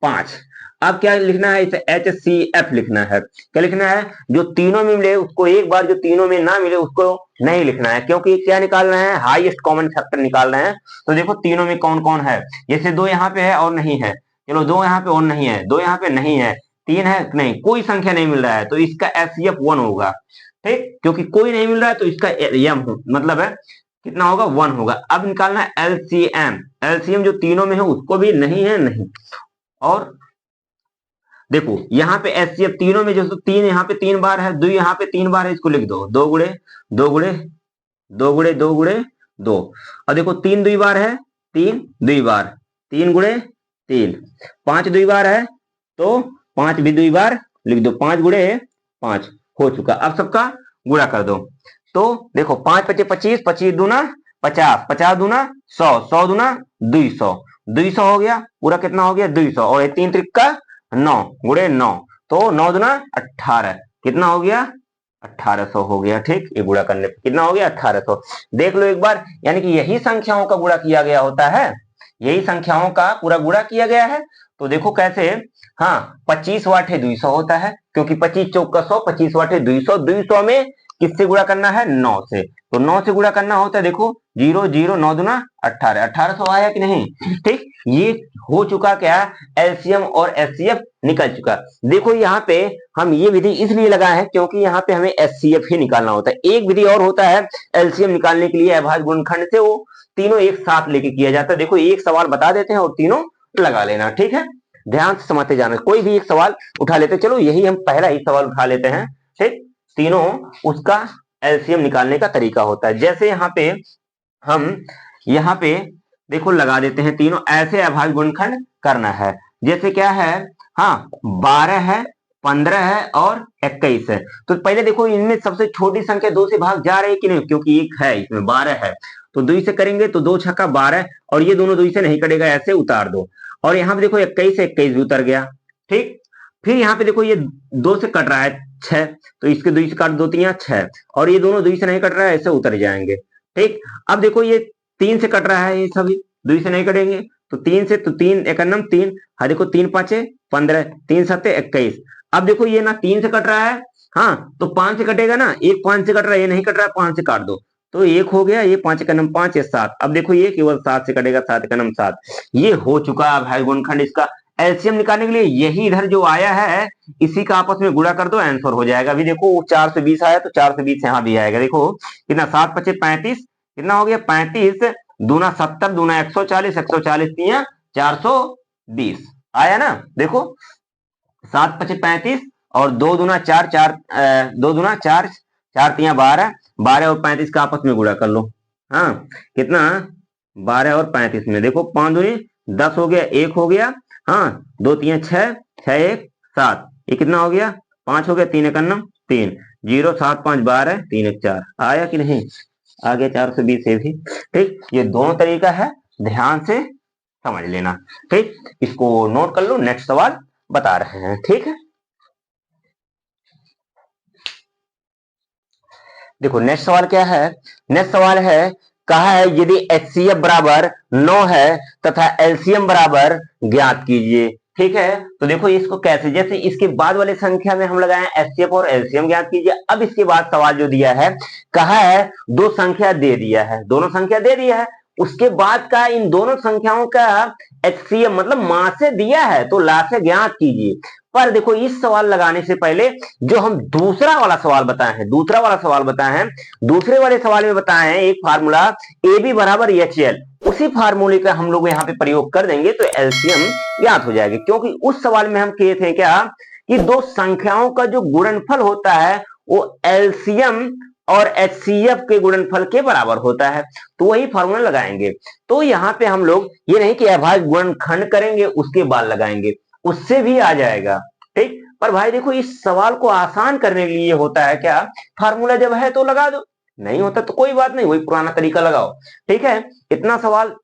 5। अब क्या लिखना है, इसे HCF लिखना है। क्या लिखना है, जो तीनों में मिले उसको एक बार, जो तीनों में ना मिले उसको नहीं लिखना है, क्योंकि क्या निकाल रहे हैं, हाईएस्ट कॉमन फैक्टर निकाल रहे हैं। तो देखो तीनों में कौन कौन है, जैसे 2 यहाँ पे है और नहीं है, चलो 2 यहाँ पे और नहीं है, 2 यहाँ पे नहीं है, 3 है नहीं, कोई संख्या नहीं मिल रहा है, तो इसका HCF 1 होगा। ठीक, क्योंकि कोई नहीं मिल रहा है तो इसका एम मतलब है कितना होगा, 1 होगा। अब निकालना है LCM, LCM जो तीनों में है उसको भी नहीं है, नहीं, और देखो यहाँ पे HCF तीनों में जो तीन यहाँ पे 3 बार है, 2 यहाँ पे 3 बार है, इसको लिख दो 2 गुणे 2 गुणे 2 गुणे 2 गुणे 2। और देखो 3 2 बार है, 3 2 बार, 3 गुणे 3, 5 2 बार है तो 5 भी 2 बार लिख दो, 5 गुणे 5 हो चुका। अब सबका गुणा कर दो तो देखो 5 पचे 25, 25 दूना 50, 50 दूना 100, 100 दूना 200, 200 हो गया पूरा, कितना हो गया 200, और 3 त्रिका 9 गुणे 9 तो 9 दूना 18, कितना हो गया 1800 हो गया। ठीक, ये गुणा करने पे कितना हो गया 1800। देख लो एक बार, यानी कि यही संख्याओं का गुणा किया गया होता है, यही संख्याओं का पूरा गुणा किया गया है। तो देखो कैसे, हाँ 25 वाट है 200 होता है, क्योंकि 25 चौका 100, 25 वाट है 200, 200 में किससे गुणा करना है 9 से, तो 9 से गुणा करना होता है। देखो 0 0 9 दूना 18, 1800 आया कि नहीं। ठीक, ये हो चुका क्या, एलसीएम और एचसीएफ निकल चुका। देखो यहाँ पे हम ये विधि इसलिए लगाए हैं क्योंकि यहाँ पे हमें एचसीएफ ही निकालना होता है। एक विधि और होता है एलसीएम निकालने के लिए, अभाज्य गुणनखंड से वो तीनों एक साथ लेके किया जाता है। देखो एक सवाल बता देते हैं और तीनों लगा लेना, ठीक है, ध्यान से समझते जाना। कोई भी एक सवाल उठा लेते, चलो यही हम पहला ही सवाल उठा लेते हैं। ठीक, तीनों उसका एलसीएम निकालने का तरीका होता है। जैसे यहाँ पे हम यहाँ पे देखो लगा देते हैं तीनों, ऐसे अभाज्य गुणनखंड करना है। जैसे क्या है, हाँ 12 है, 15 है और 21 है। तो पहले देखो इनमें सबसे छोटी संख्या 2 से भाग जा रही है कि नहीं, क्योंकि एक है इसमें 12 है, तो 2 से करेंगे तो 2 छक्का 12, और ये दोनों 2 से नहीं कटेगा, ऐसे उतार दो। और यहाँ पे देखो 21 से 21 भी उतर गया। ठीक, फिर यहाँ पे देखो ये 2 से कट रहा है 6, तो इसके 2 से काट दो 3 6, और ये दोनों 2 से नहीं कट रहा है, ऐसे उतर जाएंगे। ठीक, अब देखो ये 3 से कट रहा है, ये सभी 2 से नहीं कटेंगे, तो 3 से, तो 3 एकन्नम 3, हाँ देखो 3 5 15, 3 7 21। अब देखो ये ना 3 से कट रहा है, हाँ तो 5 से कटेगा ना, एक 5 से कट रहा है, ये नहीं कट रहा है, 5 से काट दो तो 1 हो गया, ये 5 एकन्नम 5 ये 7। अब देखो ये केवल 7 से कटेगा, 7 एकन्नम 7। ये हो चुका है अभाज्य गुणनखंड। इसका एलसीएम निकालने के लिए यही इधर जो आया है इसी का आपस में गुणा कर दो, आंसर हो जाएगा। अभी देखो 420 आया तो 420 यहाँ भी आएगा। देखो कितना, 7 5 35, कितना हो गया 35, दूना 70, दूना 140, 140 तिया 420 आया ना। देखो 7 5 35 और 2 दूना 4, 4 2 दूना 4, 4 तिया 12, 12 और 35 का आपस में गुणा कर लो। हाँ कितना, 12 और 35 में देखो 5 दूनी 10 हो गया, 1 हो गया, हाँ 2 3 6, 6 1 7, ये कितना हो गया 5 हो गया, 3 एकन्नम 3, 0 7 5 12, 3 1 4 आया कि नहीं, आ गया 420 से भी। ठीक, ये दोनों तरीका है, ध्यान से समझ लेना। ठीक, इसको नोट कर लो, नेक्स्ट सवाल बता रहे हैं। ठीक है, देखो नेक्स्ट सवाल क्या है, नेक्स्ट सवाल है, कहा है यदि HCF बराबर 9 है तथा LCM बराबर ज्ञात कीजिए। ठीक है, तो देखो इसको कैसे, जैसे इसके बाद वाले संख्या में हम लगाए HCF और LCM ज्ञात कीजिए। अब इसके बाद सवाल जो दिया है, कहा है दो संख्या दे दिया है, दोनों संख्या दे दिया है, उसके बाद का इन दोनों संख्याओं का HCF मतलब मा से दिया है, तो ला से ज्ञात कीजिए। पर देखो इस सवाल लगाने से पहले जो हम दूसरा वाला सवाल बताए हैं, दूसरा वाला सवाल बताए हैं, दूसरे वाले सवाल में बताए हैं एक फार्मूला AB बराबर HL, उसी फार्मूले का हम लोग यहाँ पे प्रयोग कर देंगे तो एलसीएम ज्ञात हो जाएगा। क्योंकि उस सवाल में हम कहे थे क्या कि दो संख्याओं का जो गुणनफल होता है वो एलसीएम और एचसीएफ के गुणनफल के बराबर होता है, तो वही फार्मूला लगाएंगे। तो यहाँ पे हम लोग ये नहीं कि अभाज्य गुणनखंड करेंगे उसके बाद लगाएंगे, उससे भी आ जाएगा। ठीक, पर भाई देखो इस सवाल को आसान करने के लिए होता है क्या, फार्मूला जब है तो लगा दो, नहीं होता तो कोई बात नहीं, वही पुराना तरीका लगाओ। ठीक है, इतना सवाल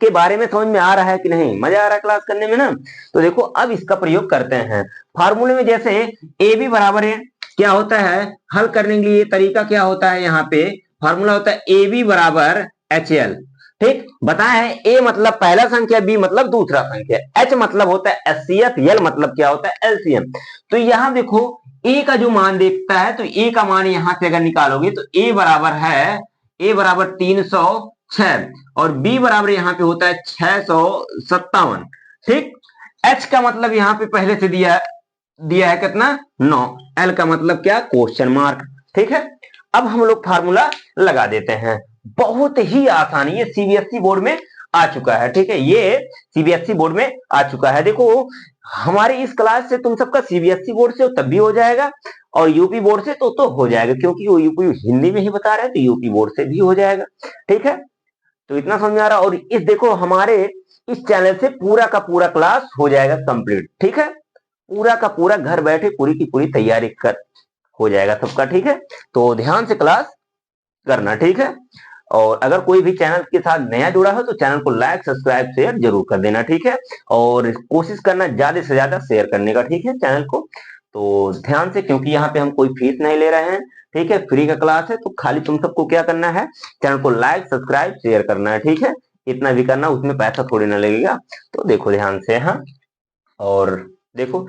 के बारे में समझ में आ रहा है कि नहीं, मजा आ रहा है क्लास करने में ना। तो देखो अब इसका प्रयोग करते हैं फार्मूले में। जैसे ए बी बराबर है, क्या होता है हल करने के लिए तरीका क्या होता है, यहाँ पे फार्मूला होता है ए बी बराबर एच एल। ठीक, बताया है ए मतलब पहला संख्या, बी मतलब दूसरा संख्या, एच मतलब होता है एचसीएफ, एल मतलब क्या होता है एलसीएम। तो यहाँ देखो ए का जो मान देखता है, तो ए का मान यहां से अगर निकालोगे तो ए बराबर है, ए बराबर 306 और बी बराबर यहाँ पे होता है 657। ठीक, एच का मतलब यहाँ पे पहले से दिया है कितना 9, एल का मतलब क्या क्वेश्चन मार्क। ठीक है, अब हम लोग फार्मूला लगा देते हैं, बहुत ही आसानी है, सीबीएसई बोर्ड में आ चुका है। ठीक है, ये सीबीएसई बोर्ड में आ चुका है। देखो हमारे इस क्लास से तुम सबका सीबीएसई बोर्ड से तब भी हो जाएगा और यूपी बोर्ड से तो हो जाएगा, क्योंकि वो यूपी हिंदी में ही बता रहा है तो यूपी बोर्ड से भी हो जाएगा। ठीक है, तो इतना समझ आ रहा। और इस देखो हमारे इस चैनल से पूरा का पूरा क्लास हो जाएगा कंप्लीट। ठीक है, पूरा का पूरा घर बैठे पूरी की पूरी तैयारी कर हो जाएगा सबका। ठीक है, तो ध्यान से क्लास करना। ठीक है, और अगर कोई भी चैनल के साथ नया जुड़ा हो तो चैनल को लाइक सब्सक्राइब शेयर जरूर कर देना। ठीक है, और कोशिश करना ज्यादा से ज्यादा शेयर करने का। ठीक है, चैनल को तो ध्यान से, क्योंकि यहाँ पे हम कोई फीस नहीं ले रहे हैं। ठीक है, फ्री का क्लास है, तो खाली तुम सबको क्या करना है, चैनल को लाइक सब्सक्राइब शेयर करना है। ठीक है, इतना भी करना, उसमें पैसा थोड़ी ना लगेगा। तो देखो ध्यान से, हाँ, और देखो,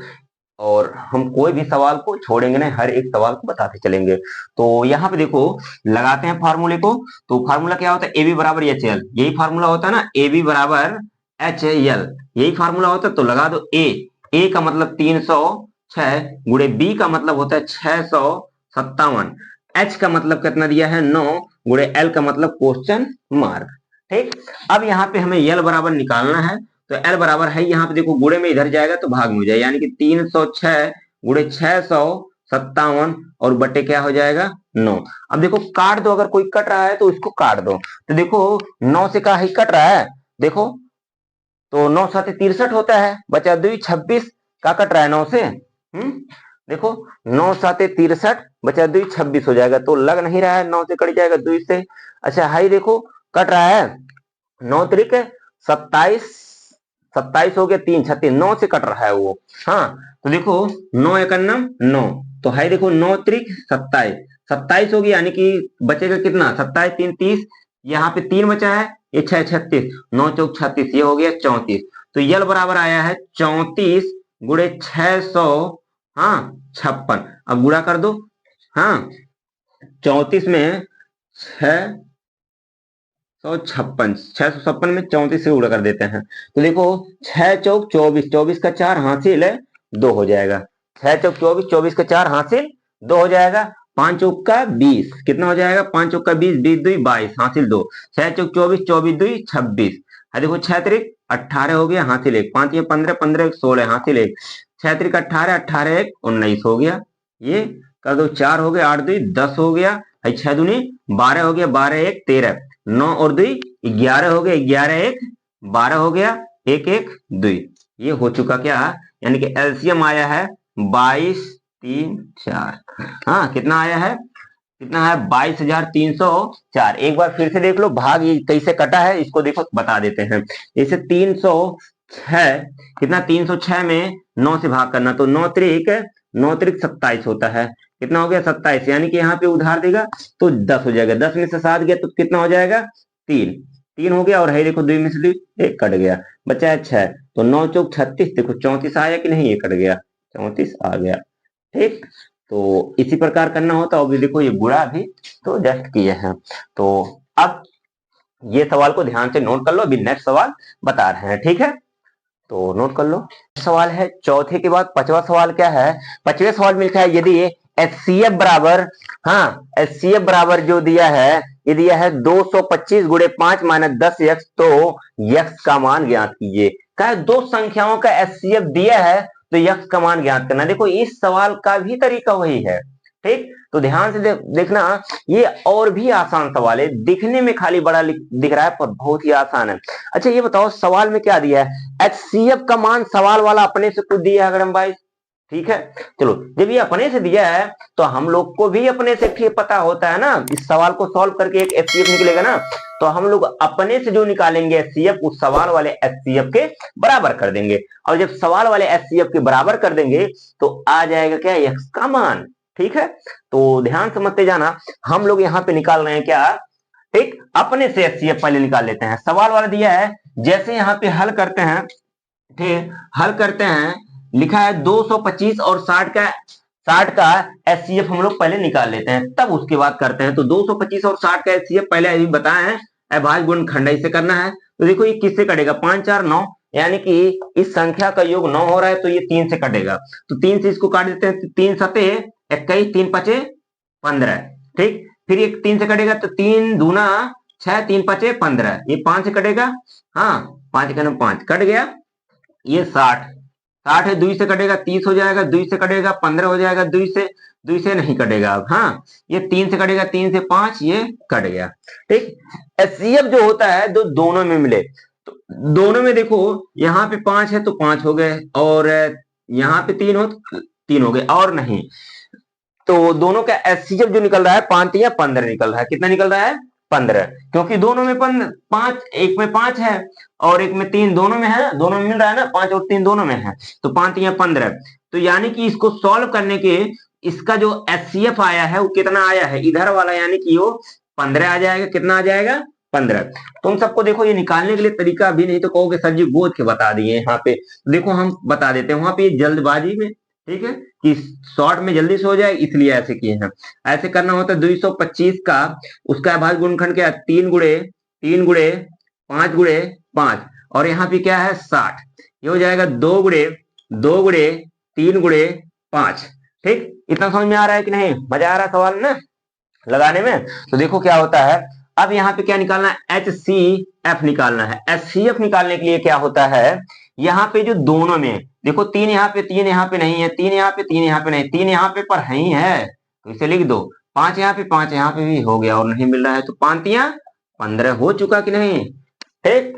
और हम कोई भी सवाल को छोड़ेंगे नहीं, हर एक सवाल को बताते चलेंगे। तो यहाँ पे देखो लगाते हैं फार्मूले को। तो फार्मूला क्या होता है, ए बी बराबर एच एल, यही फार्मूला होता है ना, ए बी बराबर एच एल, यही फार्मूला होता है। तो लगा दो, ए का मतलब 306 गुणे बी का मतलब होता है 657, एच का मतलब कितना दिया है 9 गुणे एल का मतलब क्वेश्चन मार्क। ठीक, अब यहाँ पे हमें एल बराबर निकालना है। तो एल बराबर है, यहाँ पे देखो गुणे में इधर जाएगा तो भाग में हो जाएगा, यानी कि 306 गुणे 657 और बटे क्या हो जाएगा 9। अब देखो काट दो, अगर कोई कट रहा है तो इसको काट दो। तो देखो 9 से का ही कट रहा है, देखो तो 9 साते 63 होता है, बचा 2 26 का कट रहा है 9 से। देखो 9 साते 63 बचा 2 26 हो जाएगा, तो लग नहीं रहा है, 9 से कट जाएगा 2 से। अच्छा हाई देखो कट रहा है, 9 त्रिक 27, 27 हो गया, 3 36, 9 से कट रहा है वो। हाँ, तो देखो 9 एकन्नम 9, तो है देखो 9 त्रिक 27, 27 हो गया, यानी कि बचेगा कितना 27 3 30, यहाँ पे 3 बचा है, ये 6 36, 9 चौक 36, ये हो गया 34। तो यल बराबर आया है 34 गुणे 600, हाँ 56। अब गुणा कर दो, हाँ 34 में 656, 656 में 34 से गुणा कर देते हैं। तो देखो 6 चौक 24, 24 का 4 हासिल 2 हो जाएगा, 6 चौक 24, 24 का 4 हासिल 2 हो जाएगा, 5 चौक का 20 कितना हो जाएगा, 5 चौक का 20, 20 2 22 हासिल 2, 6 चौक 24, 24 2 26, है देखो 6 त्रिक 18 हो गया हासिल 1, 5 ये 15, 15 1 16 हासिल 1, 6 त्रिक 18, 18 1 19 हो गया, ये कर दो 4 हो गया, 8 2 10 हो गया, 6 दूनी 12 हो गया, 12 1 13, 9 और 2 11 हो गया, 11 1 12 हो गया, 1 1 2, ये हो चुका क्या, यानी कि एलसीएम आया है 22 3 4। हाँ कितना आया है, कितना है 22,304। एक बार फिर से देख लो भाग ये कैसे कटा है, इसको देखो बता देते हैं। जैसे 306, कितना 306 में 9 से भाग करना, तो 9 त्रिक 27 होता है, कितना हो गया 27, यानी कि यहाँ पे उधार देगा तो 10 हो जाएगा, 10 में से 7 गया तो कितना हो जाएगा 3, 3 हो गया, और है देखो 2 में से 2 1 कट गया, बचा है 6, तो 9 चौक 36, देखो 34 आया कि नहीं, ये कट गया 34 आ गया। ठीक, तो इसी प्रकार करना होता है। अभी देखो ये बुरा भी तो जस्ट किए हैं। तो अब ये सवाल को ध्यान से नोट कर लो, अभी नेक्स्ट सवाल बता रहे हैं। ठीक है, तो नोट कर लो। सवाल है चौथे के बाद पांचवा सवाल क्या है, पांचवें सवाल में लिखा है यदि एचसीएफ बराबर, हाँ एचसीएफ बराबर जो दिया है, ये दिया है 225 गुणे 5 माइनस 10 यक्स, तो यक्स का मान ज्ञात कीजिए। क्या दो संख्याओं का एचसीएफ दिया है तो यक्स का मान ज्ञात करना। देखो इस सवाल का भी तरीका वही है। ठीक, तो ध्यान से देखना, ये और भी आसान सवाल है, दिखने में खाली बड़ा दिख रहा है पर बहुत ही आसान है। अच्छा ये बताओ सवाल में क्या दिया है, एचसीएफ का मान सवाल वाला अपने से कुछ दिया है अगर हम भाई, ठीक है, चलो जब ये अपने से दिया है तो हम लोग को भी अपने से फिर पता होता है ना, इस सवाल को सॉल्व करके एक एचसीएफ निकलेगा ना, तो हम लोग अपने से जो निकालेंगे एचसीएफ उस सवाल वाले एचसीएफ के बराबर कर देंगे, और जब सवाल वाले एचसीएफ के बराबर कर देंगे तो आ जाएगा क्या एक्स का मान। ठीक है, तो ध्यान समझते जाना, हम लोग यहाँ पे निकाल रहे हैं क्या, ठीक, अपने से एचसीएफ पहले निकाल लेते हैं। सवाल वाला दिया है, जैसे यहाँ पे हल करते हैं, ठीक हल करते हैं, लिखा है 225 और 60 का एचसीएफ हम लोग पहले निकाल लेते हैं, तब उसके बाद करते हैं। तो 225 और 60 का एचसीएफ पहले अभी बताए हैं, अभाज्य गुण खंडई से करना है। तो देखो ये किससे कटेगा, 5 4 9, यानी कि इस संख्या का योग 9 हो रहा है तो ये 3 से कटेगा, तो 3 से इसको काट देते हैं, 3 सते 21, 3 पचे 15, ठीक, फिर एक 3 से कटेगा तो 3 दूना 6 3 5 15, ये 5 से कटेगा, हाँ 5 का 5 कट गया, ये 60, 60 है, 2 से कटेगा 30 हो जाएगा, 2 से कटेगा 15 हो जाएगा, 2 से नहीं कटेगा अब, हाँ ये 3 से कटेगा, 3 से 5 ये कट गया। ठीक, एचसीएफ जो होता है दोनों में मिले, तो दोनों में देखो यहाँ पे 5 है तो 5 हो गए, और यहाँ पे 3 हो तो 3 हो गए, और नहीं तो दोनों का एचसीएफ जो निकल रहा है 5 या 15 निकल रहा है। कितना निकल रहा है? 15, क्योंकि दोनों में 5, एक में 5 है और एक में 3, दोनों में है ना, दोनों में मिल रहा है ना, 5 और 3 दोनों में है, तो 5 या 15। तो यानी कि इसको सॉल्व करने के इसका जो एचसीएफ आया है वो कितना आया है, इधर वाला, यानी कि वो 15 आ जाएगा। कितना आ जाएगा? 15। तुम सबको देखो ये निकालने के लिए तरीका अभी नहीं तो कहोगे सर जी गोद के बता दिए यहाँ पे, देखो हम बता देते हैं, वहां पे जल्दबाजी में, ठीक है, कि शॉर्ट में जल्दी से हो जाए इसलिए ऐसे किए हैं। ऐसे करना होता है 225 का उसका भाग गुणनखंड क्या है, 3 गुणे 5 गुणे 5, और यहाँ पे क्या है 60, ये हो जाएगा 2 गुणे 3 गुणे 5। ठीक, इतना समझ में आ रहा है कि नहीं? मजा आ रहा है सवाल ना लगाने में? तो देखो क्या होता है, अब यहाँ पे क्या निकालना है, एचसीएफ निकालना है। एचसीएफ निकालने के लिए क्या होता है, यहाँ पे जो दोनों में देखो 3 यहाँ पे 3 यहाँ पे नहीं है, 3 यहाँ पे 3 यहाँ पे नहीं, 3 यहाँ पे पर नहीं है तो इसे लिख दो, 5 यहाँ पे 5 यहाँ पे भी हो गया और नहीं मिल रहा है, तो 5 या 15 हो चुका कि नहीं? ठीक,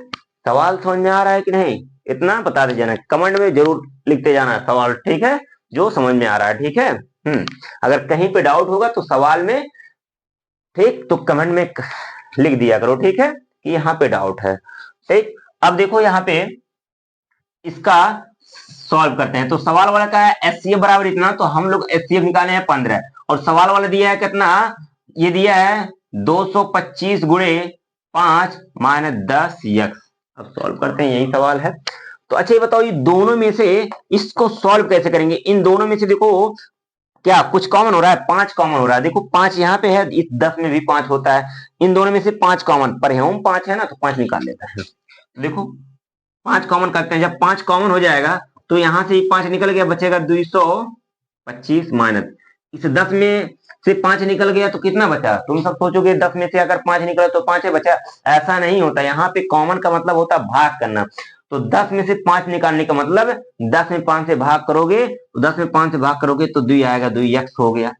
सवाल समझ में आ रहा है कि नहीं? इतना बता दीजिए ना, कमेंट में जरूर लिखते जाना सवाल, ठीक है, जो समझ में आ रहा है, ठीक है। अगर कहीं पे डाउट होगा तो सवाल में, ठीक, तो कमेंट में लिख दिया करो, ठीक है, कि यहाँ पे डाउट है। ठीक, अब देखो यहाँ पे इसका सॉल्व करते हैं। तो सवाल वाला का है एचसीएफ बराबर इतना, तो हम लोग एचसीएफ निकाले हैं 15, और सवाल वाला दिया है कितना, ये दिया है 225 गुणे 5 माइनस 10 यक्स। अब सॉल्व करते हैं, यही सवाल है। तो अच्छा ये बताओ, ये दोनों में से इसको सॉल्व कैसे करेंगे? इन दोनों में से देखो क्या कुछ कॉमन हो रहा है, 5 कॉमन हो रहा है, देखो 5 यहाँ पे है, इस 10 में भी 5 होता है, इन दोनों में से 5 कॉमन, पर यहाँ 5 है ना, तो 5 निकाल लेता है। देखो 5 कॉमन करते हैं, जब 5 कॉमन हो जाएगा तो यहां से 5 निकल गया, बचेगा 225 माइनस, इस 10 में से 5 निकल गया तो कितना बचा? तुम सब सोचोगे 10 में से अगर 5 निकला तो 5 है बचा, ऐसा नहीं होता, यहाँ पे कॉमन का मतलब होता है भाग करना। तो 10 में से 5 निकालने का मतलब 10 में 5 से भाग करोगे, तो 10 में 5 से भाग करोगे तो 2 आएगा, 2 यक्स हो गया।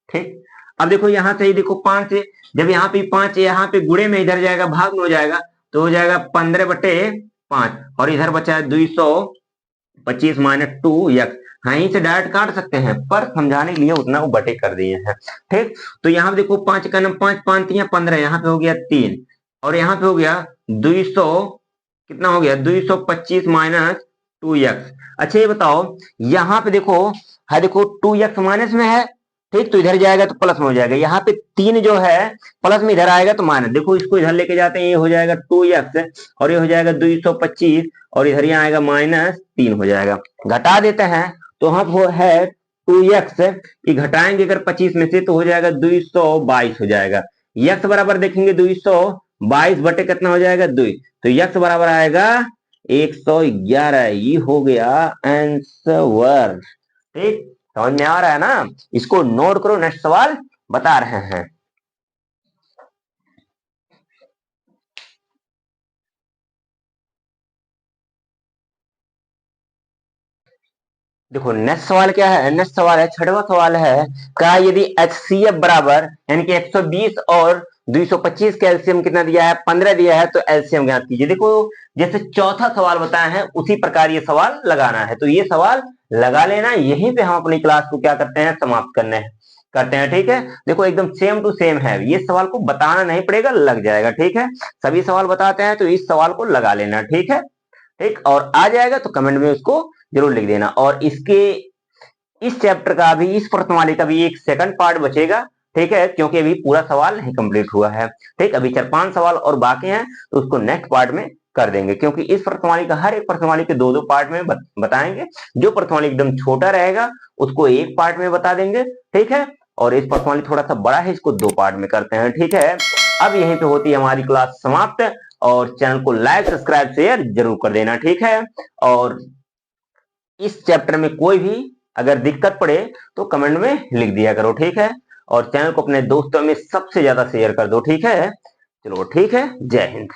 ठीक, अब देखो यहाँ से ही देखो 5 से, जब यहाँ पे 5 यहाँ पे गुणे में इधर जाएगा, भाग में हो जाएगा, तो हो जाएगा 15/5, और इधर बचा है 225 माइनस 2 यक्स। हाँ यहीं से डायरेक्ट काट सकते हैं, पर समझाने के लिए उतना वो बटे कर दिए हैं। ठीक, तो यहाँ पे देखो 5 का नंबर 5 5 या 15, यहाँ पे हो गया 3, और यहाँ पे हो गया 200, कितना हो गया 225 माइनस 2 यक्स। अच्छा ये बताओ, यहाँ पे देखो है, देखो 2 यक्स माइनस में है, ठीक, तो इधर जाएगा तो प्लस में हो जाएगा, यहाँ पे 3 जो है प्लस में इधर आएगा तो माइनस, देखो इसको इधर लेके जाते हैं, ये हो जाएगा 2 यक्स और ये हो जाएगा 225, और इधर यहाँ आएगा -3 हो जाएगा। घटा देते हैं तो यहाँ वो है 2 यक्स, ये घटाएंगे अगर 25 में से तो हो जाएगा 222 हो जाएगा। यक्स बराबर देखेंगे 222 बटे कितना हो जाएगा 2, तो यक्स बराबर आएगा 111, ये हो गया आंसर। ठीक, समझ में आ रहा है ना? इसको नोट करो, नेक्स्ट सवाल बता रहे हैं। देखो नेक्स्ट सवाल क्या है, नेक्स्ट सवाल है 6वां सवाल है, क्या यदि एचसीएफ बराबर यानी कि 120 और 225 का एलसीएम कितना दिया है, 15 दिया है, तो एलसीएम ज्ञात कीजिए। देखो जैसे चौथा सवाल बताया है उसी प्रकार ये सवाल लगाना है, तो ये सवाल लगा लेना, यहीं पे हम अपनी क्लास को क्या करते हैं, समाप्त करते हैं। ठीक है, देखो एकदम सेम टू सेम है, ये सवाल को बताना नहीं पड़ेगा, लग जाएगा। ठीक है, सभी सवाल बताते हैं तो इस सवाल को लगा लेना। ठीक है, ठीक, और आ जाएगा तो कमेंट में उसको जरूर लिख देना। और इसके इस चैप्टर का भी, इस प्रश्नवाली का भी एक सेकंड पार्ट बचेगा, ठीक है, क्योंकि अभी पूरा सवाल नहीं कंप्लीट हुआ है। ठीक, अभी 4-5 सवाल और बाकी हैं, तो उसको नेक्स्ट पार्ट में कर देंगे, क्योंकि इस प्रश्नवाली का हर एक प्रश्नवाली के 2-2 पार्ट में बताएंगे। जो प्रश्नवाली एकदम छोटा रहेगा उसको एक पार्ट में बता देंगे, ठीक है, और इस प्रश्नवाली थोड़ा सा बड़ा है, इसको 2 पार्ट में करते हैं। ठीक है, अब यहीं पे होती है हमारी क्लास समाप्त, और चैनल को लाइक सब्सक्राइब शेयर जरूर कर देना। ठीक है, और इस चैप्टर में कोई भी अगर दिक्कत पड़े तो कमेंट में लिख दिया करो। ठीक है, और चैनल को अपने दोस्तों में सबसे ज्यादा शेयर कर दो। ठीक है, चलो ठीक है, जय हिंद।